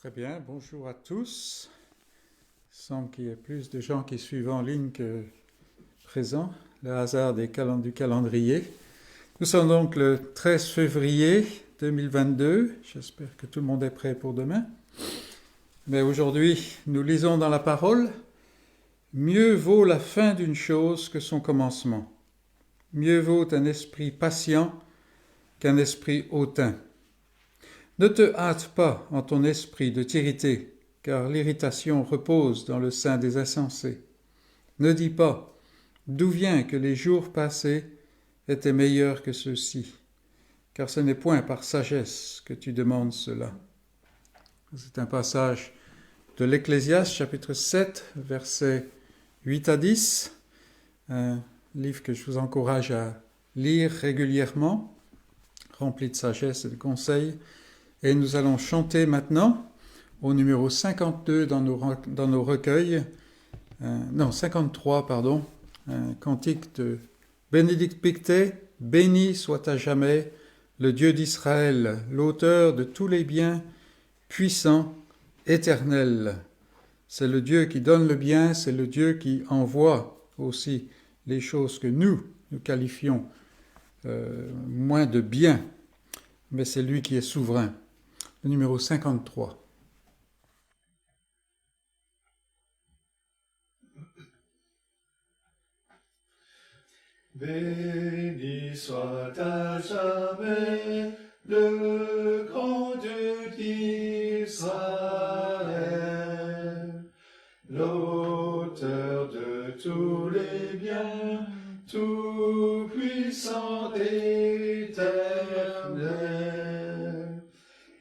Très bien, bonjour à tous. Il semble qu'il y ait plus de gens qui suivent en ligne que présents, le hasard du calendrier. Nous sommes donc le 13 février 2022. J'espère que tout le monde est prêt pour demain. Mais aujourd'hui, nous lisons dans la parole: mieux vaut la fin d'une chose que son commencement. Mieux vaut un esprit patient qu'un esprit hautain. Ne te hâte pas en ton esprit de t'irriter, car l'irritation repose dans le sein des insensés. Ne dis pas: d'où vient que les jours passés étaient meilleurs que ceux-ci, car ce n'est point par sagesse que tu demandes cela. C'est un passage de l'Ecclésiaste, chapitre 7, versets 8 à 10, un livre que je vous encourage à lire régulièrement, rempli de sagesse et de conseils. Et nous allons chanter maintenant au numéro 52 dans nos recueils, 53, pardon, un cantique de Bénédicte Pictet: béni soit à jamais le Dieu d'Israël, l'auteur de tous les biens, puissant, éternel. C'est le Dieu qui donne le bien, c'est le Dieu qui envoie aussi les choses que nous qualifions moins de bien, mais c'est lui qui est souverain. Le numéro 53. Béni soit à jamais le grand Dieu d'Israël, l'auteur de tous les biens, tout puissant éternel,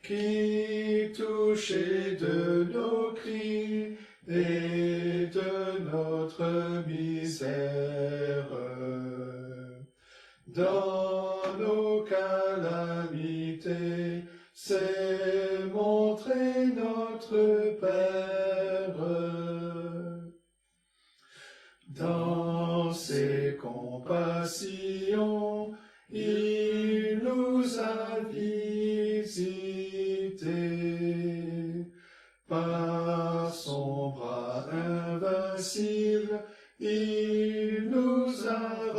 qui touché de nos cris et de notre misère, dans nos calamités, c'est montré notre Père. Dans ses compassions, il nous a visités. Par son bras invincible, il nous a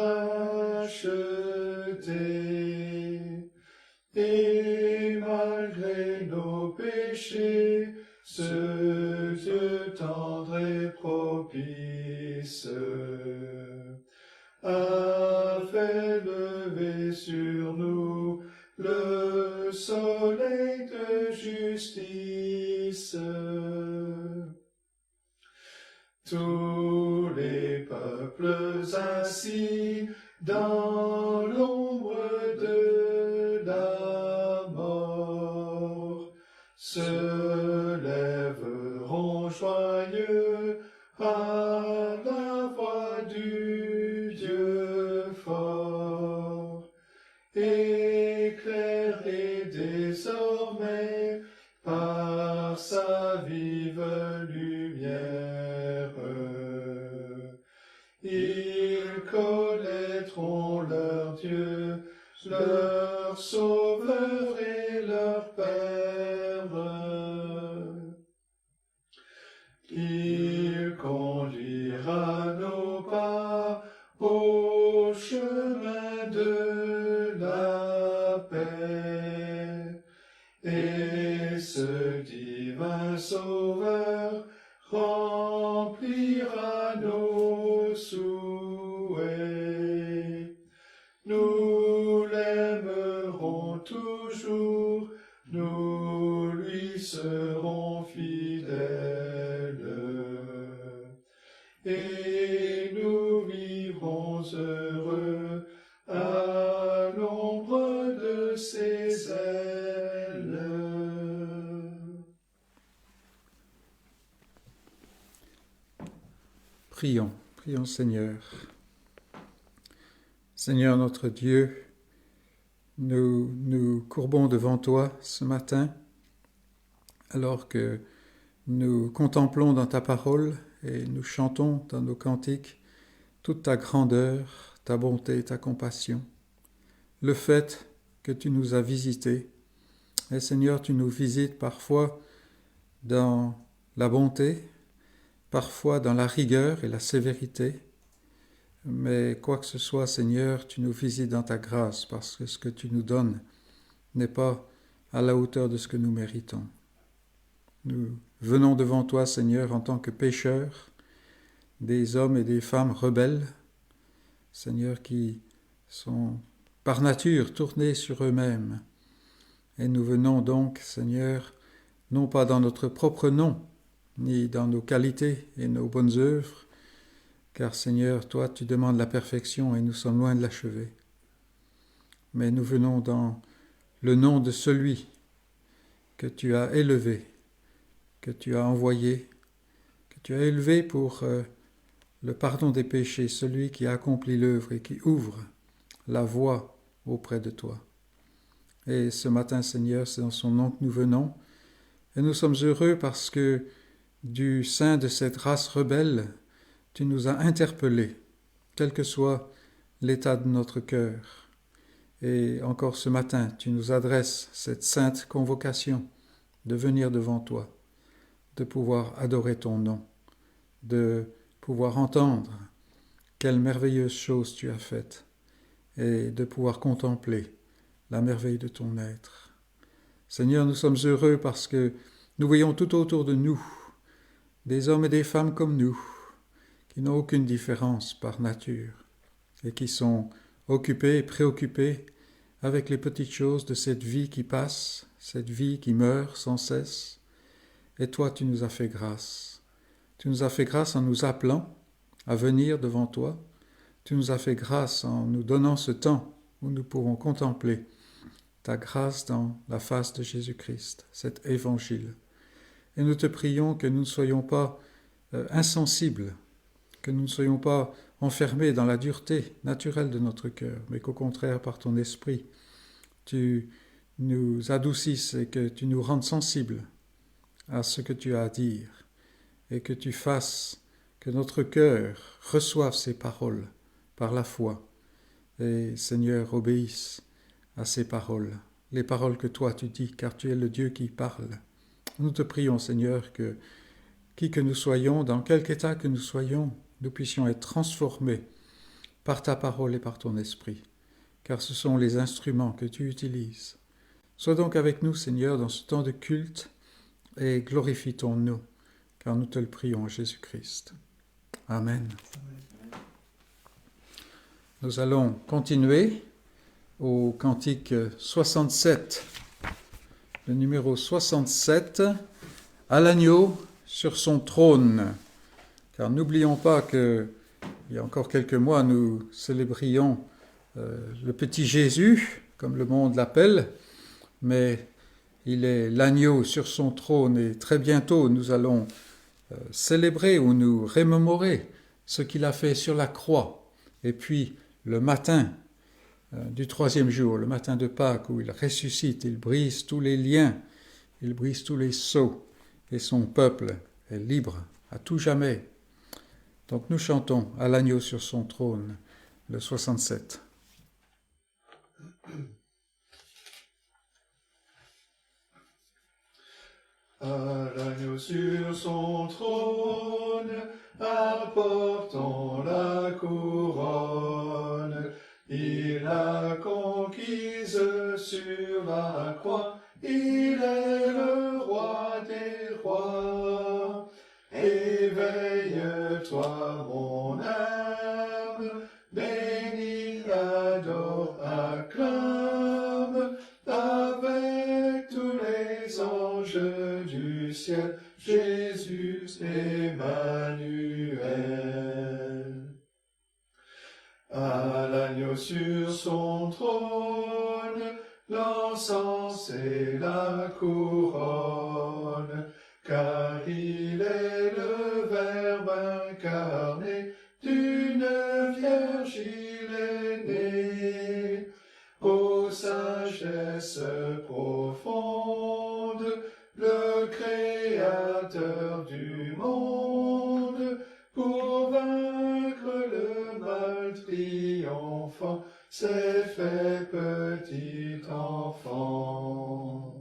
rachetés. Et malgré nos péchés, ce Dieu tendre et propice a fait lever sur nous le soleil de justice. Tous les peuples assis dans l'ombre de la mort se lèveront joyeux à la voix du Dieu fort, éclairés désormais par sa vive lumière. Ils connaîtront leur Dieu, leur Sauveur et leur Père. Il conduira nos pas au chemin de la paix, et ce divin Sauveur remplira nos souhaits. Nous l'aimerons toujours, nous lui serons fidèles, et nous vivrons heureux à l'ombre de ses ailes. Prions, Seigneur. Seigneur notre Dieu, nous nous courbons devant toi ce matin, alors que nous contemplons dans ta parole et nous chantons dans nos cantiques toute ta grandeur, ta bonté, ta compassion. Le fait que tu nous as visités. Et Seigneur, tu nous visites parfois dans la bonté, parfois dans la rigueur et la sévérité. Mais quoi que ce soit, Seigneur, tu nous visites dans ta grâce, parce que ce que tu nous donnes n'est pas à la hauteur de ce que nous méritons. Nous venons devant toi, Seigneur, en tant que pécheurs, des hommes et des femmes rebelles, Seigneur, qui sont par nature tournés sur eux-mêmes. Et nous venons donc, Seigneur, non pas dans notre propre nom, ni dans nos qualités et nos bonnes œuvres, car Seigneur, toi, tu demandes la perfection et nous sommes loin de l'achever. Mais nous venons dans le nom de celui que tu as élevé, que tu as envoyé, que tu as élevé pour le pardon des péchés, celui qui a accompli l'œuvre et qui ouvre la voie auprès de toi. Et ce matin, Seigneur, c'est dans son nom que nous venons, et nous sommes heureux parce que du sein de cette race rebelle, tu nous as interpellés, quel que soit l'état de notre cœur. Et encore ce matin, tu nous adresses cette sainte convocation de venir devant toi, de pouvoir adorer ton nom, de pouvoir entendre quelle merveilleuse chose tu as faite et de pouvoir contempler la merveille de ton être. Seigneur, nous sommes heureux parce que nous voyons tout autour de nous des hommes et des femmes comme nous, qui n'ont aucune différence par nature et qui sont occupés et préoccupés avec les petites choses de cette vie qui passe, cette vie qui meurt sans cesse. Et toi, tu nous as fait grâce. Tu nous as fait grâce en nous appelant à venir devant toi. Tu nous as fait grâce en nous donnant ce temps où nous pourrons contempler ta grâce dans la face de Jésus-Christ, cet évangile. Et nous te prions que nous ne soyons pas insensibles, que nous ne soyons pas enfermés dans la dureté naturelle de notre cœur, mais qu'au contraire, par ton esprit, tu nous adoucisses et que tu nous rendes sensibles à ce que tu as à dire et que tu fasses que notre cœur reçoive ces paroles par la foi et, Seigneur, obéisse à ces paroles, les paroles que toi tu dis, car tu es le Dieu qui parle. Nous te prions, Seigneur, que qui que nous soyons, dans quelque état que nous soyons, nous puissions être transformés par ta parole et par ton esprit, car ce sont les instruments que tu utilises. Sois donc avec nous, Seigneur, dans ce temps de culte et glorifie ton nom, car nous te le prions, Jésus-Christ. Amen. Nous allons continuer au cantique 67, le numéro 67, à l'agneau sur son trône. Car n'oublions pas qu'il y a encore quelques mois, nous célébrions le petit Jésus, comme le monde l'appelle, mais il est l'agneau sur son trône et très bientôt nous allons célébrer ou nous remémorer ce qu'il a fait sur la croix. Et puis le matin du troisième jour, le matin de Pâques, où il ressuscite, il brise tous les liens, il brise tous les sceaux, et son peuple est libre à tout jamais. Donc nous chantons à l'agneau sur son trône, le 67. À l'agneau sur son trône, apportant la couronne, il a conquise sur la croix, il est le roi des rois. Éveille-toi, mon âme, bénis, adore, acclame, avec tous les anges du ciel, Jésus Emmanuel. À l'agneau sur son trône, l'encens et la couronne, car il est le Verbe incarné, d'une vierge il est né. Ô sagesse profonde, le Créateur du monde, pour vaincre le mal triomphant, s'est fait petit enfant.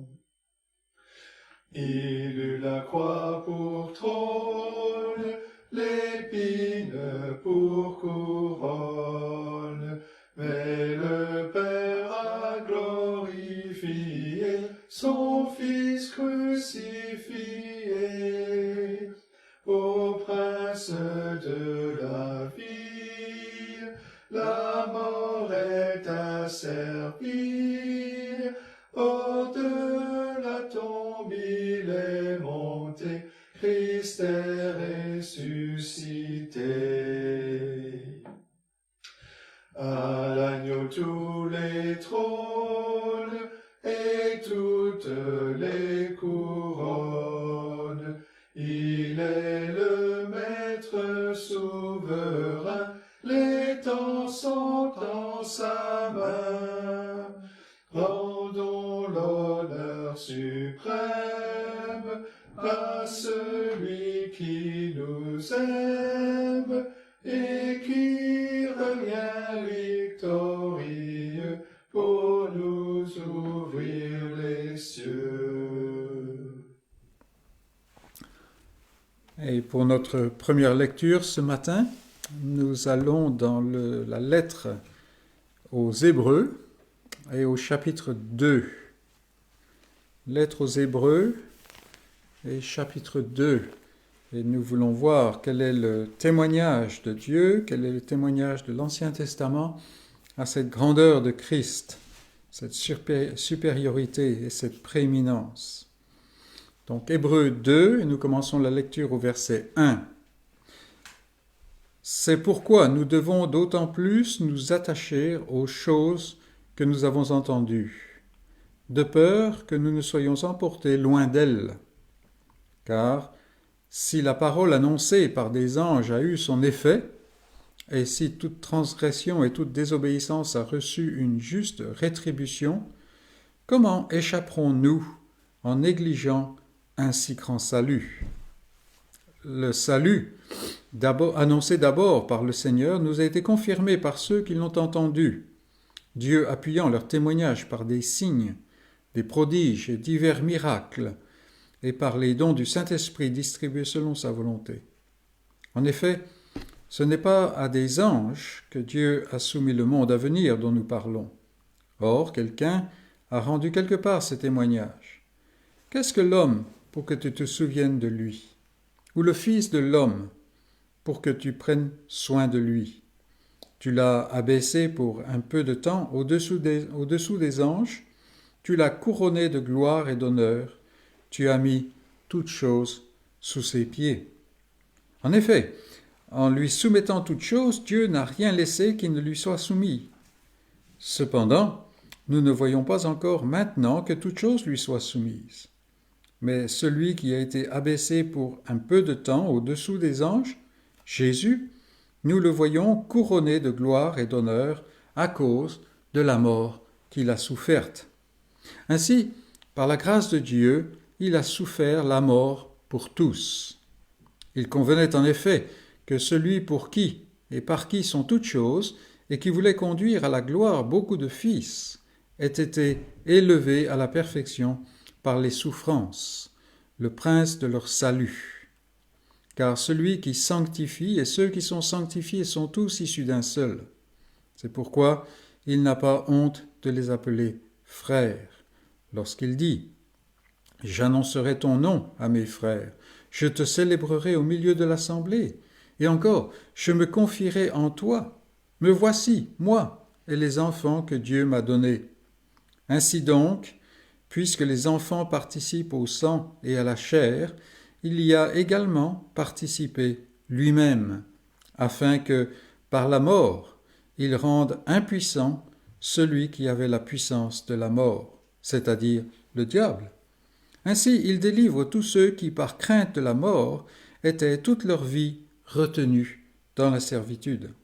Il eut la croix pour trône, l'épine pour couronne, mais le Père a glorifié son Fils crucifié. Ô prince de la vie, la mort est asservie, hors de la tombe il est monté, Christ est ressuscité. À l'agneau tous les trônes et toutes les couronnes, il est le maître souverain, les temps sont en sa main. Rendons l'honneur suprême à celui qui nous aime et qui revient victorieux pour nous ouvrir les cieux. Et pour notre première lecture ce matin, nous allons dans la lettre aux Hébreux et au chapitre 2. Lettre aux Hébreux et chapitre 2. Et nous voulons voir quel est le témoignage de Dieu, quel est le témoignage de l'Ancien Testament à cette grandeur de Christ, cette supériorité et cette prééminence. Donc Hébreux 2, et nous commençons la lecture au verset 1. C'est pourquoi nous devons d'autant plus nous attacher aux choses que nous avons entendues, de peur que nous ne soyons emportés loin d'elles. Car si la parole annoncée par des anges a eu son effet, et si toute transgression et toute désobéissance a reçu une juste rétribution, comment échapperons-nous en négligeant un si grand salut? Le salut, annoncé d'abord par le Seigneur, nous a été confirmé par ceux qui l'ont entendu, Dieu appuyant leur témoignage par des signes, des prodiges et divers miracles, et par les dons du Saint-Esprit distribués selon sa volonté. En effet, ce n'est pas à des anges que Dieu a soumis le monde à venir dont nous parlons. Or, quelqu'un a rendu quelque part ces témoignages. Qu'est-ce que l'homme pour que tu te souviennes de lui? Ou le Fils de l'homme pour que tu prennes soin de lui? Tu l'as abaissé pour un peu de temps au-dessous des anges, tu l'as couronné de gloire et d'honneur, tu as mis toutes choses sous ses pieds. En effet, en lui soumettant toutes choses, Dieu n'a rien laissé qui ne lui soit soumis. Cependant, nous ne voyons pas encore maintenant que toutes choses lui soient soumises. Mais celui qui a été abaissé pour un peu de temps au-dessous des anges, Jésus, nous le voyons couronné de gloire et d'honneur à cause de la mort qu'il a soufferte. Ainsi, par la grâce de Dieu, il a souffert la mort pour tous. Il convenait en effet que celui pour qui et par qui sont toutes choses, et qui voulait conduire à la gloire beaucoup de fils, ait été élevé à la perfection par les souffrances, le prince de leur salut. Car celui qui sanctifie et ceux qui sont sanctifiés sont tous issus d'un seul. C'est pourquoi il n'a pas honte de les appeler frères, lorsqu'il dit « J'annoncerai ton nom à mes frères, je te célébrerai au milieu de l'assemblée, et encore, je me confierai en toi. Me voici, moi, et les enfants que Dieu m'a donnés. Ainsi donc, puisque les enfants participent au sang et à la chair, il y a également participé lui-même, afin que, par la mort, il rende impuissant celui qui avait la puissance de la mort, c'est-à-dire le diable. Ainsi, il délivre tous ceux qui, par crainte de la mort, étaient toute leur vie retenus dans la servitude.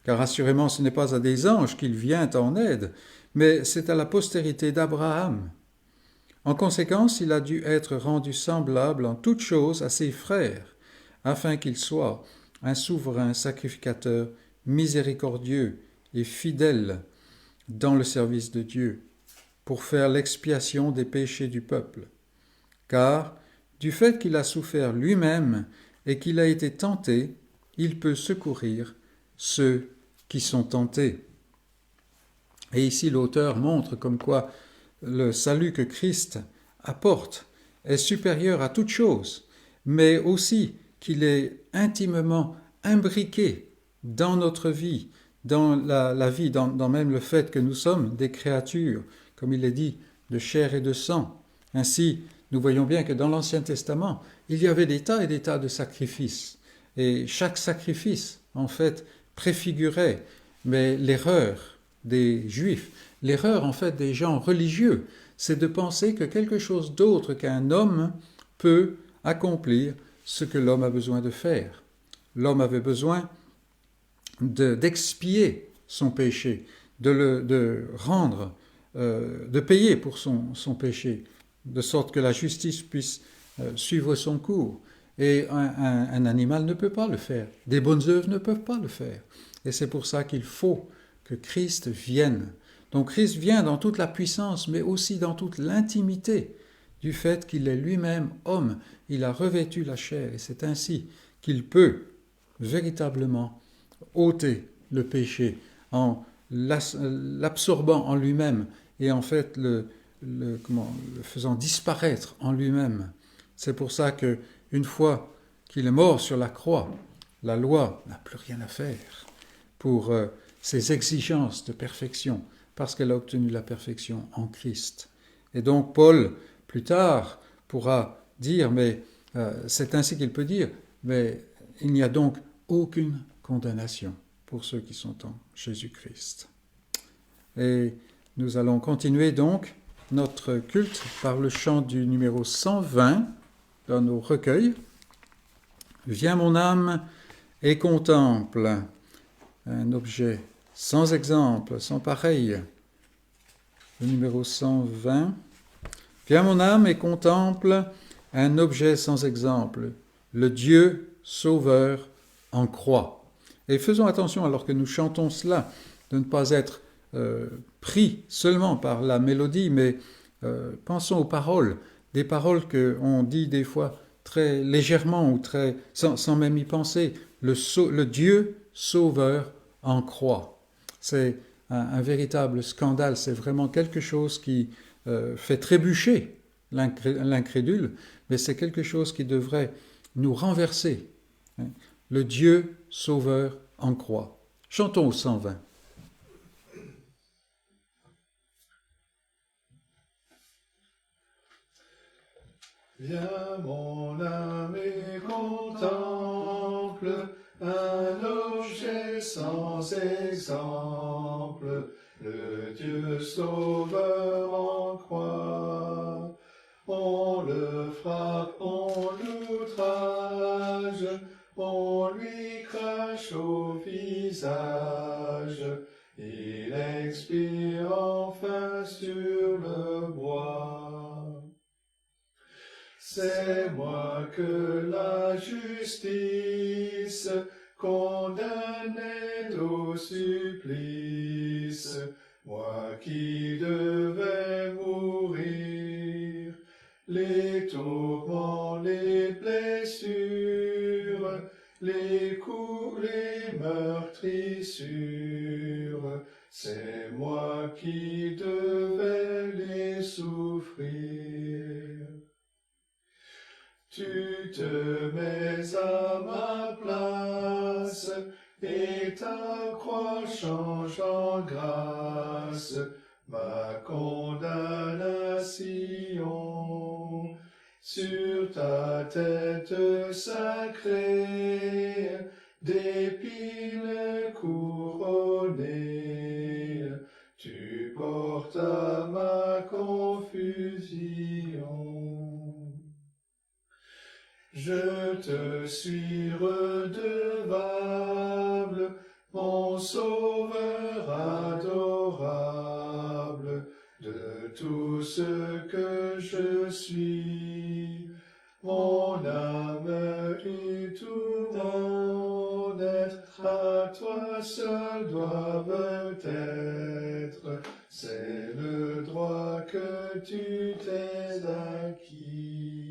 Car assurément, ce n'est pas à des anges qu'il vient en aide, mais c'est à la postérité d'Abraham. En conséquence, il a dû être rendu semblable en toutes choses à ses frères, afin qu'il soit un souverain sacrificateur miséricordieux et fidèle dans le service de Dieu, pour faire l'expiation des péchés du peuple. car du fait qu'il a souffert lui-même et qu'il a été tenté, il peut secourir ceux qui sont tentés. Et ici l'auteur montre comme quoi le salut que Christ apporte est supérieur à toute chose, mais aussi qu'il est intimement imbriqué dans notre vie, dans la vie, dans même le fait que nous sommes des créatures, comme il est dit, de chair et de sang. Ainsi, nous voyons bien que dans l'Ancien Testament, il y avait des tas et des tas de sacrifices. Et chaque sacrifice, en fait, préfigurait mais l'erreur des Juifs, l'erreur en fait des gens religieux, c'est de penser que quelque chose d'autre qu'un homme peut accomplir ce que l'homme a besoin de faire. L'homme avait besoin d'expier son péché, de rendre, de payer pour son péché, de sorte que la justice puisse suivre son cours. Et un animal ne peut pas le faire. Des bonnes œuvres ne peuvent pas le faire. Et c'est pour ça qu'il faut que Christ vienne. Donc Christ vient dans toute la puissance, mais aussi dans toute l'intimité du fait qu'il est lui-même homme. Il a revêtu la chair et c'est ainsi qu'il peut véritablement ôter le péché en l'absorbant en lui-même et en fait le faisant disparaître en lui-même. C'est pour ça que une fois qu'il est mort sur la croix, la loi n'a plus rien à faire pour ses exigences de perfection, parce qu'elle a obtenu la perfection en Christ. Et donc Paul, plus tard, pourra dire, mais c'est ainsi qu'il peut dire, mais il n'y a donc aucune condamnation pour ceux qui sont en Jésus-Christ. Et nous allons continuer donc notre culte par le chant du numéro 120 dans nos recueils. Viens mon âme et contemple un objet sans exemple, sans pareil. Le numéro 120. Viens mon âme et contemple un objet sans exemple, le Dieu sauveur en croix. Et faisons attention alors que nous chantons cela, de ne pas être pris seulement par la mélodie, mais pensons aux paroles, des paroles qu'on dit des fois très légèrement ou sans même y penser, le Dieu sauveur en croix. C'est un véritable scandale, c'est vraiment quelque chose qui fait trébucher l'incrédule, mais c'est quelque chose qui devrait nous renverser. Hein. Le Dieu sauveur en croix. Chantons au 120. Viens mon âme et contemple un objet sans exemple, le Dieu sauveur en croix. On le frappe, on l'outrage, on lui crache au visage, il expire enfin sur le bois. C'est moi que la justice condamnait au supplice, moi qui devais mourir. Les tourments, les blessures, les coups, les meurtrissures, c'est moi qui devais les souffrir. Tu te mets à ma place, et ta croix change en grâce ma condamnation. Sur ta tête sacrée, d'épines couronnées, tu portes à ma confusion. Je te suis redevable, mon sauveur adorable, de tout ce que je suis. Mon âme et tout mon être à toi seul doivent être. C'est le droit que tu t'es acquis.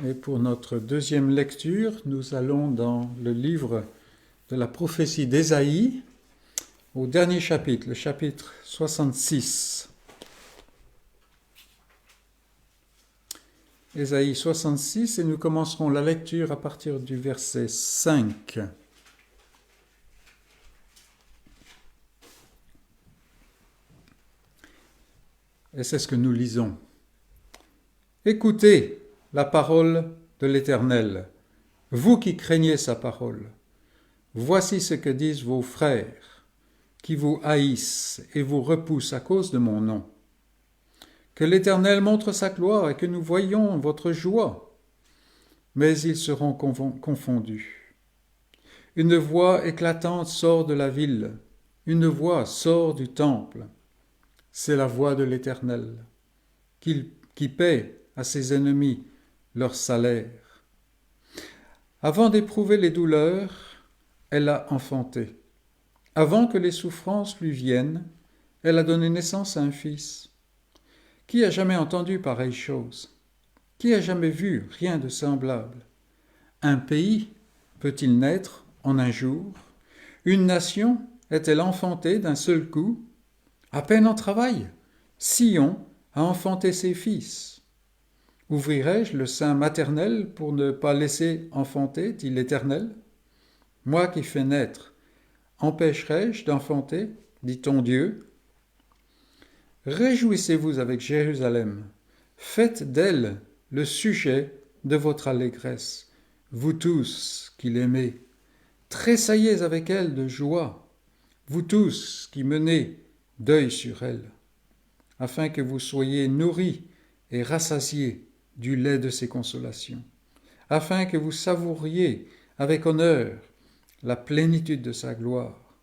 Et pour notre deuxième lecture, nous allons dans le livre de la prophétie d'Ésaïe, au dernier chapitre, le chapitre 66. Ésaïe 66, et nous commencerons la lecture à partir du verset 5. Et c'est ce que nous lisons. Écoutez la parole de l'Éternel, vous qui craignez sa parole. Voici ce que disent vos frères, qui vous haïssent et vous repoussent à cause de mon nom. Que l'Éternel montre sa gloire et que nous voyions votre joie. Mais ils seront confondus. Une voix éclatante sort de la ville, une voix sort du temple. C'est la voix de l'Éternel, qui paie à ses ennemis leur salaire. Avant d'éprouver les douleurs, elle a enfanté. Avant que les souffrances lui viennent, elle a donné naissance à un fils. Qui a jamais entendu pareille chose? Qui a jamais vu rien de semblable? Un pays peut-il naître en un jour? Une nation est-elle enfantée d'un seul coup? À peine en travail, Sion a enfanté ses fils. Ouvrirai-je le sein maternel pour ne pas laisser enfanter, dit l'Éternel? Moi qui fais naître, empêcherai-je d'enfanter, dit ton Dieu? Réjouissez-vous avec Jérusalem, faites d'elle le sujet de votre allégresse, vous tous qui l'aimez. Tressaillez avec elle de joie, vous tous qui menez deuil sur elle, afin que vous soyez nourris et rassasiés du lait de ses consolations, afin que vous savouriez avec honneur la plénitude de sa gloire.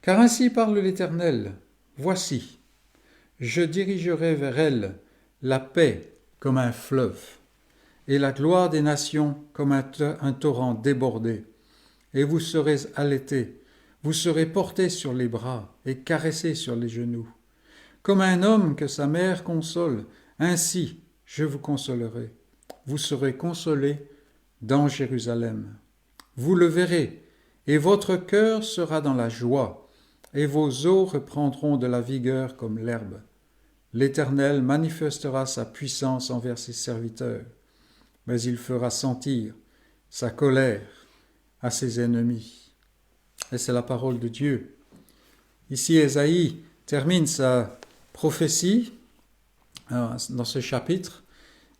Car ainsi parle l'Éternel, voici, je dirigerai vers elle la paix comme un fleuve, et la gloire des nations comme un torrent débordé, et vous serez allaités, vous serez portés sur les bras et caressés sur les genoux. Comme un homme que sa mère console, ainsi je vous consolerai. Vous serez consolés dans Jérusalem. Vous le verrez, et votre cœur sera dans la joie, et vos os reprendront de la vigueur comme l'herbe. L'Éternel manifestera sa puissance envers ses serviteurs, mais il fera sentir sa colère à ses ennemis. Et c'est la parole de Dieu. Ici, Ésaïe termine sa prophétie dans ce chapitre,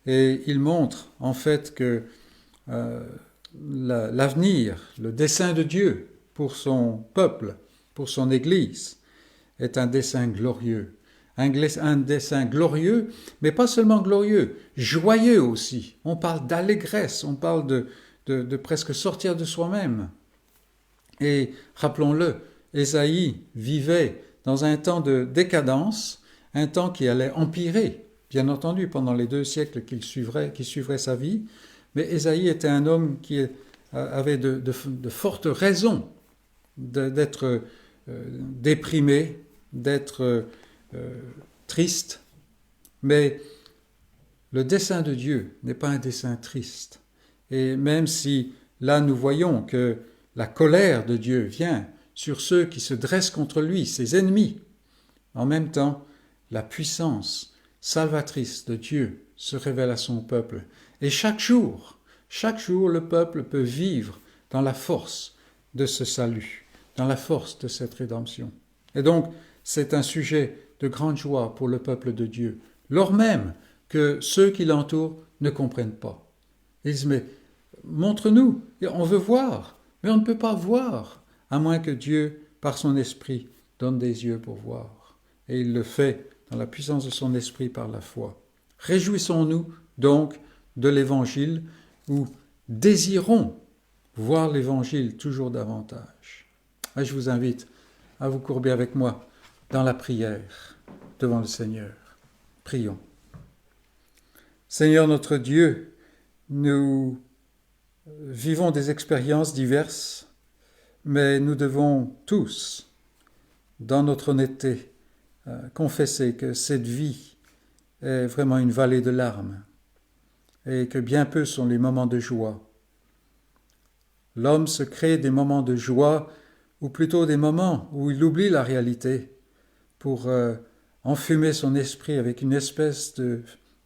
et il montre en fait que l'avenir, le dessein de Dieu pour son peuple, pour son Église, est un dessein glorieux. Un dessein glorieux, mais pas seulement glorieux, joyeux aussi. On parle d'allégresse, on parle de presque sortir de soi-même. Et rappelons-le, Ésaïe vivait dans un temps de décadence, un temps qui allait empirer, bien entendu, pendant les 2 siècles qui suivraient sa vie. Mais Ésaïe était un homme qui avait de fortes raisons d'être déprimé, d'être triste. Mais le dessein de Dieu n'est pas un dessein triste. Et même si là nous voyons que la colère de Dieu vient sur ceux qui se dressent contre lui, ses ennemis, en même temps, la puissance salvatrice de Dieu se révèle à son peuple. Et chaque jour, le peuple peut vivre dans la force de ce salut, dans la force de cette rédemption. Et donc, c'est un sujet de grande joie pour le peuple de Dieu, lors même que ceux qui l'entourent ne comprennent pas. Ils disent, mais montre-nous, on veut voir, mais on ne peut pas voir, à moins que Dieu, par son esprit, donne des yeux pour voir. Et il le fait dans la puissance de son esprit par la foi. Réjouissons-nous donc de l'Évangile, ou désirons voir l'Évangile toujours davantage. Et je vous invite à vous courber avec moi dans la prière devant le Seigneur. Prions. Seigneur notre Dieu, nous vivons des expériences diverses, mais nous devons tous, dans notre honnêteté, confesser que cette vie est vraiment une vallée de larmes. et que bien peu sont les moments de joie. L'homme se crée des moments de joie, ou plutôt des moments où il oublie la réalité pour enfumer son esprit avec une espèce de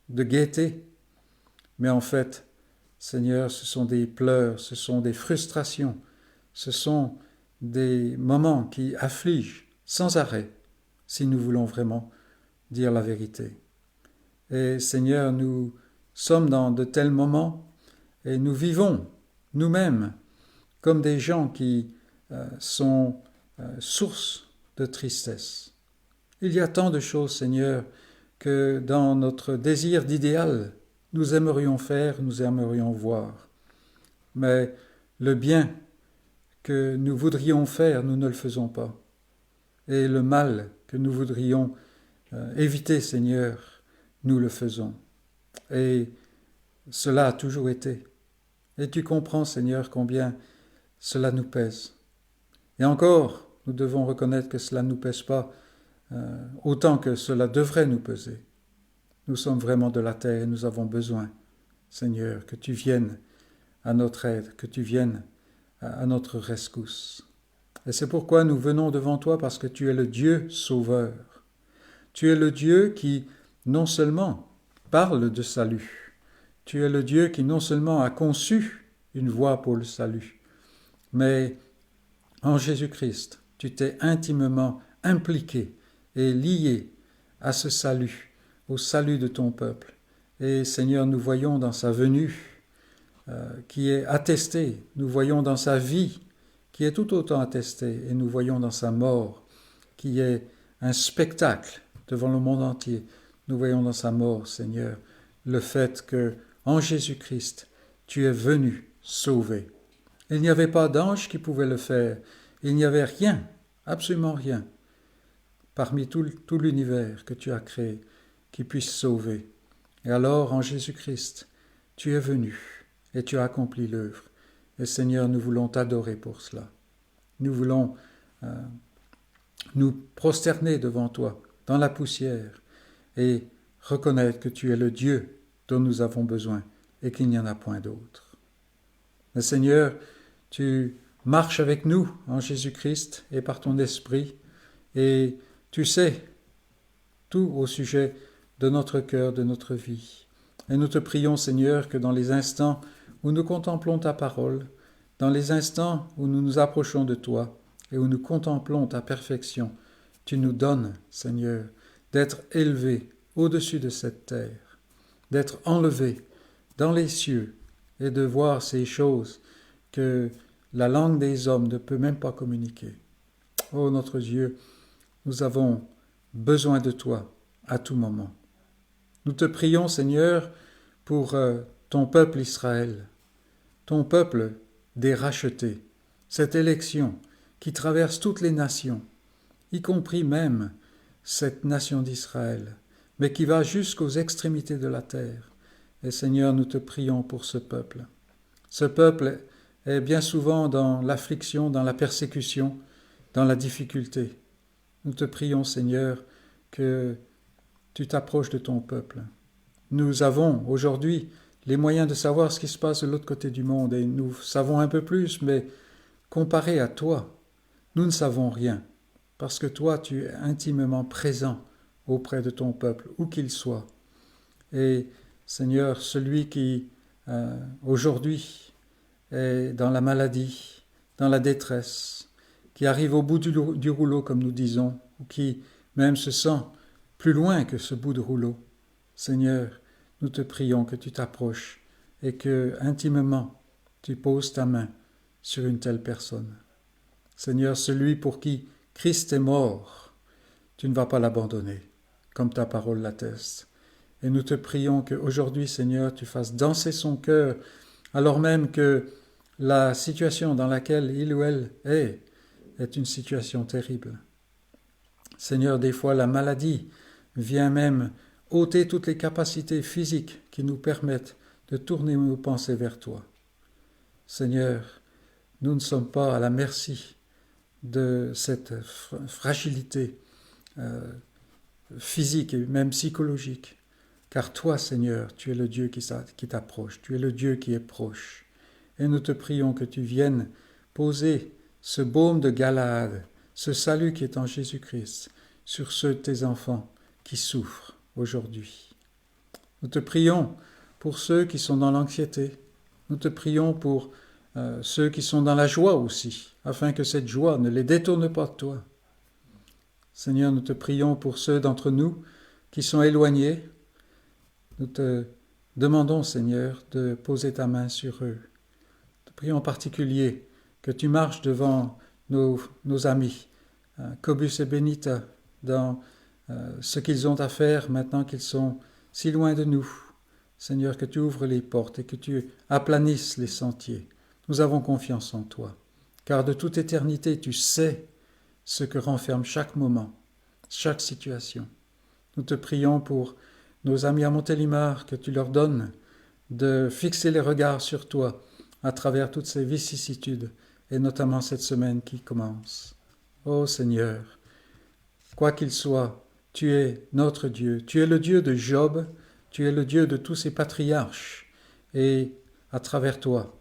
gaieté. Mais en fait, Seigneur, ce sont des pleurs, ce sont des frustrations, ce sont des moments qui affligent sans arrêt, si nous voulons vraiment dire la vérité. Et Seigneur, nous sommes dans de tels moments et nous vivons nous-mêmes comme des gens qui sont source de tristesse. Il y a tant de choses, Seigneur, que dans notre désir d'idéal, nous aimerions faire, nous aimerions voir. Mais le bien que nous voudrions faire, nous ne le faisons pas. Et le mal que nous voudrions éviter, Seigneur, nous le faisons. Et cela a toujours été. Et tu comprends, Seigneur, combien cela nous pèse. Et encore, nous devons reconnaître que cela ne nous pèse pas autant que cela devrait nous peser. Nous sommes vraiment de la terre et nous avons besoin, Seigneur, que tu viennes à notre aide, que tu viennes à notre rescousse. Et c'est pourquoi nous venons devant toi, parce que tu es le Dieu sauveur. Tu es le Dieu qui non seulement parle de salut, tu es le Dieu qui non seulement a conçu une voie pour le salut, mais en Jésus-Christ, tu t'es intimement impliqué et lié à ce salut, au salut de ton peuple. Et Seigneur, nous voyons dans sa venue qui est attestée, nous voyons dans sa vie qui est tout autant attestée, et nous voyons dans sa mort qui est un spectacle devant le monde entier. Nous voyons dans sa mort, Seigneur, le fait que en Jésus-Christ, tu es venu sauver. Il n'y avait pas d'ange qui pouvait le faire. Il n'y avait rien, absolument rien, parmi tout l'univers que tu as créé, qui puisse sauver. Et alors, en Jésus-Christ, tu es venu et tu as accompli l'œuvre. Et Seigneur, nous voulons t'adorer pour cela. Nous voulons nous prosterner devant toi, dans la poussière, et reconnaître que tu es le Dieu dont nous avons besoin et qu'il n'y en a point d'autre. Mais Seigneur, tu marches avec nous en Jésus-Christ et par ton esprit, et tu sais tout au sujet de notre cœur, de notre vie. Et nous te prions, Seigneur, que dans les instants où nous contemplons ta parole, dans les instants où nous nous approchons de toi et où nous contemplons ta perfection, tu nous donnes, Seigneur, d'être élevés au-dessus de cette terre, d'être enlevés dans les cieux et de voir ces choses que la langue des hommes ne peut même pas communiquer. Ô notre Dieu, nous avons besoin de toi à tout moment. Nous te prions, Seigneur, pour ton peuple Israël, ton peuple des rachetés, cette élection qui traverse toutes les nations, y compris même cette nation d'Israël, mais qui va jusqu'aux extrémités de la terre. Et Seigneur, nous te prions pour ce peuple. Ce peuple est bien souvent dans l'affliction, dans la persécution, dans la difficulté. Nous te prions, Seigneur, que tu t'approches de ton peuple. Nous avons aujourd'hui les moyens de savoir ce qui se passe de l'autre côté du monde et nous savons un peu plus, mais comparé à toi, nous ne savons rien, parce que toi, tu es intimement présent auprès de ton peuple, où qu'il soit. Et Seigneur, celui qui aujourd'hui est dans la maladie, dans la détresse, qui arrive au bout du rouleau, comme nous disons, ou qui même se sent plus loin que ce bout de rouleau, Seigneur, nous te prions que tu t'approches et que, intimement, tu poses ta main sur une telle personne. Seigneur, celui pour qui Christ est mort, tu ne vas pas l'abandonner, comme ta parole l'atteste. Et nous te prions qu'aujourd'hui, Seigneur, tu fasses danser son cœur, alors même que la situation dans laquelle il ou elle est une situation terrible. Seigneur, des fois la maladie vient même ôter toutes les capacités physiques qui nous permettent de tourner nos pensées vers toi. Seigneur, nous ne sommes pas à la merci de cette fragilité physique et même psychologique, car toi, Seigneur, tu es le Dieu qui t'approche, tu es le Dieu qui est proche. Et nous te prions que tu viennes poser ce baume de Galaad, ce salut qui est en Jésus-Christ, sur ceux de tes enfants qui souffrent aujourd'hui. Nous te prions pour ceux qui sont dans l'anxiété. Nous te prions pour ceux qui sont dans la joie aussi, afin que cette joie ne les détourne pas de toi. Seigneur, nous te prions pour ceux d'entre nous qui sont éloignés. Nous te demandons, Seigneur, de poser ta main sur eux. Nous te prions en particulier que tu marches devant nos amis, Cobus et Benita, dans ce qu'ils ont à faire maintenant qu'ils sont si loin de nous. Seigneur, que tu ouvres les portes et que tu aplanisses les sentiers. Nous avons confiance en toi, car de toute éternité, tu sais ce que renferme chaque moment, chaque situation. Nous te prions pour nos amis à Montélimar, que tu leur donnes de fixer les regards sur toi à travers toutes ces vicissitudes, et notamment cette semaine qui commence. Ô Seigneur, quoi qu'il soit, tu es notre Dieu, tu es le Dieu de Job, tu es le Dieu de tous ces patriarches, et à travers toi,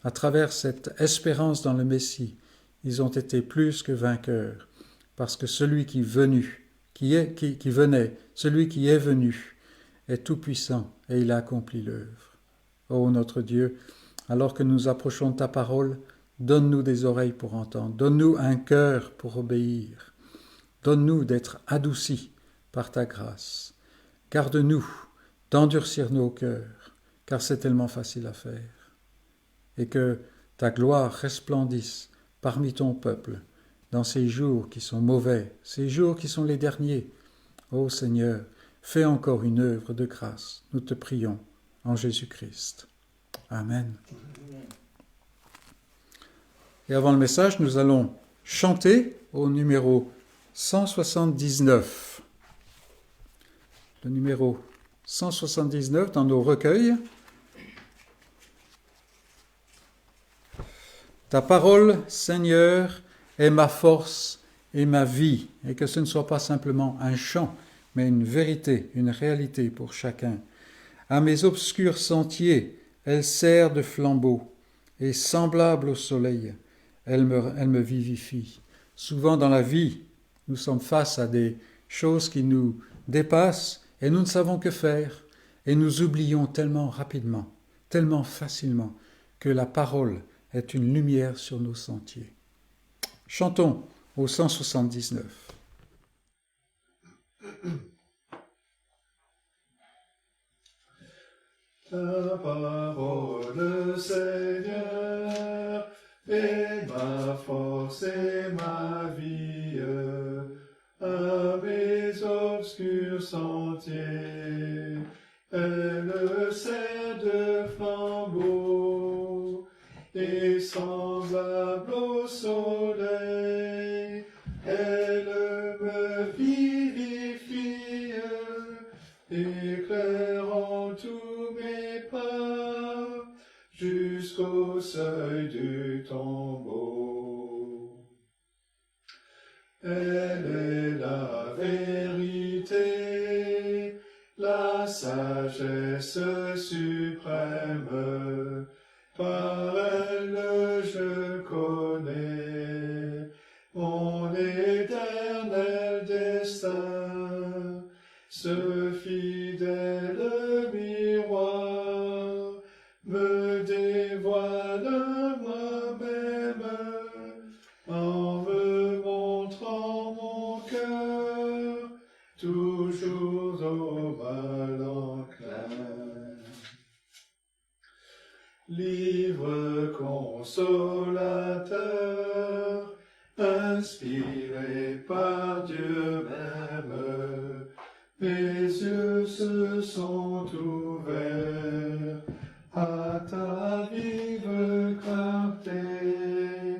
à travers cette espérance dans le Messie, ils ont été plus que vainqueurs, parce que celui qui venait, celui qui est venu, est tout-puissant et il a accompli l'œuvre. Ô notre Dieu, alors que nous approchons de ta parole, donne-nous des oreilles pour entendre, donne-nous un cœur pour obéir, donne-nous d'être adoucis par ta grâce. Garde-nous d'endurcir nos cœurs, car c'est tellement facile à faire. Et que ta gloire resplendisse parmi ton peuple, dans ces jours qui sont mauvais, ces jours qui sont les derniers. Ô Seigneur, fais encore une œuvre de grâce, nous te prions, en Jésus-Christ. Amen. Et avant le message, nous allons chanter au numéro 179. Le numéro 179 dans nos recueils. Ta parole, Seigneur, est ma force et ma vie, et que ce ne soit pas simplement un chant, mais une vérité, une réalité pour chacun. À mes obscurs sentiers, elle sert de flambeau, et semblable au soleil, elle me vivifie. Souvent dans la vie, nous sommes face à des choses qui nous dépassent, et nous ne savons que faire, et nous oublions tellement rapidement, tellement facilement, que la parole est une lumière sur nos sentiers. Chantons au 179. Ta parole, Seigneur, est ma force et ma vie. À mes obscurs sentiers, elle sert de flambeau, et semblable au soleil, elle me vivifie, éclairant tous mes pas jusqu'au seuil du tombeau. Elle est la vérité, la sagesse suprême. Par elle je connais mon éternel destin. Ce fidèle miroir me dévoile moi-même en me montrant mon cœur, toujours au mal enclin. Livre consolateur, inspiré par Dieu même, mes yeux se sont ouverts à ta vive clarté.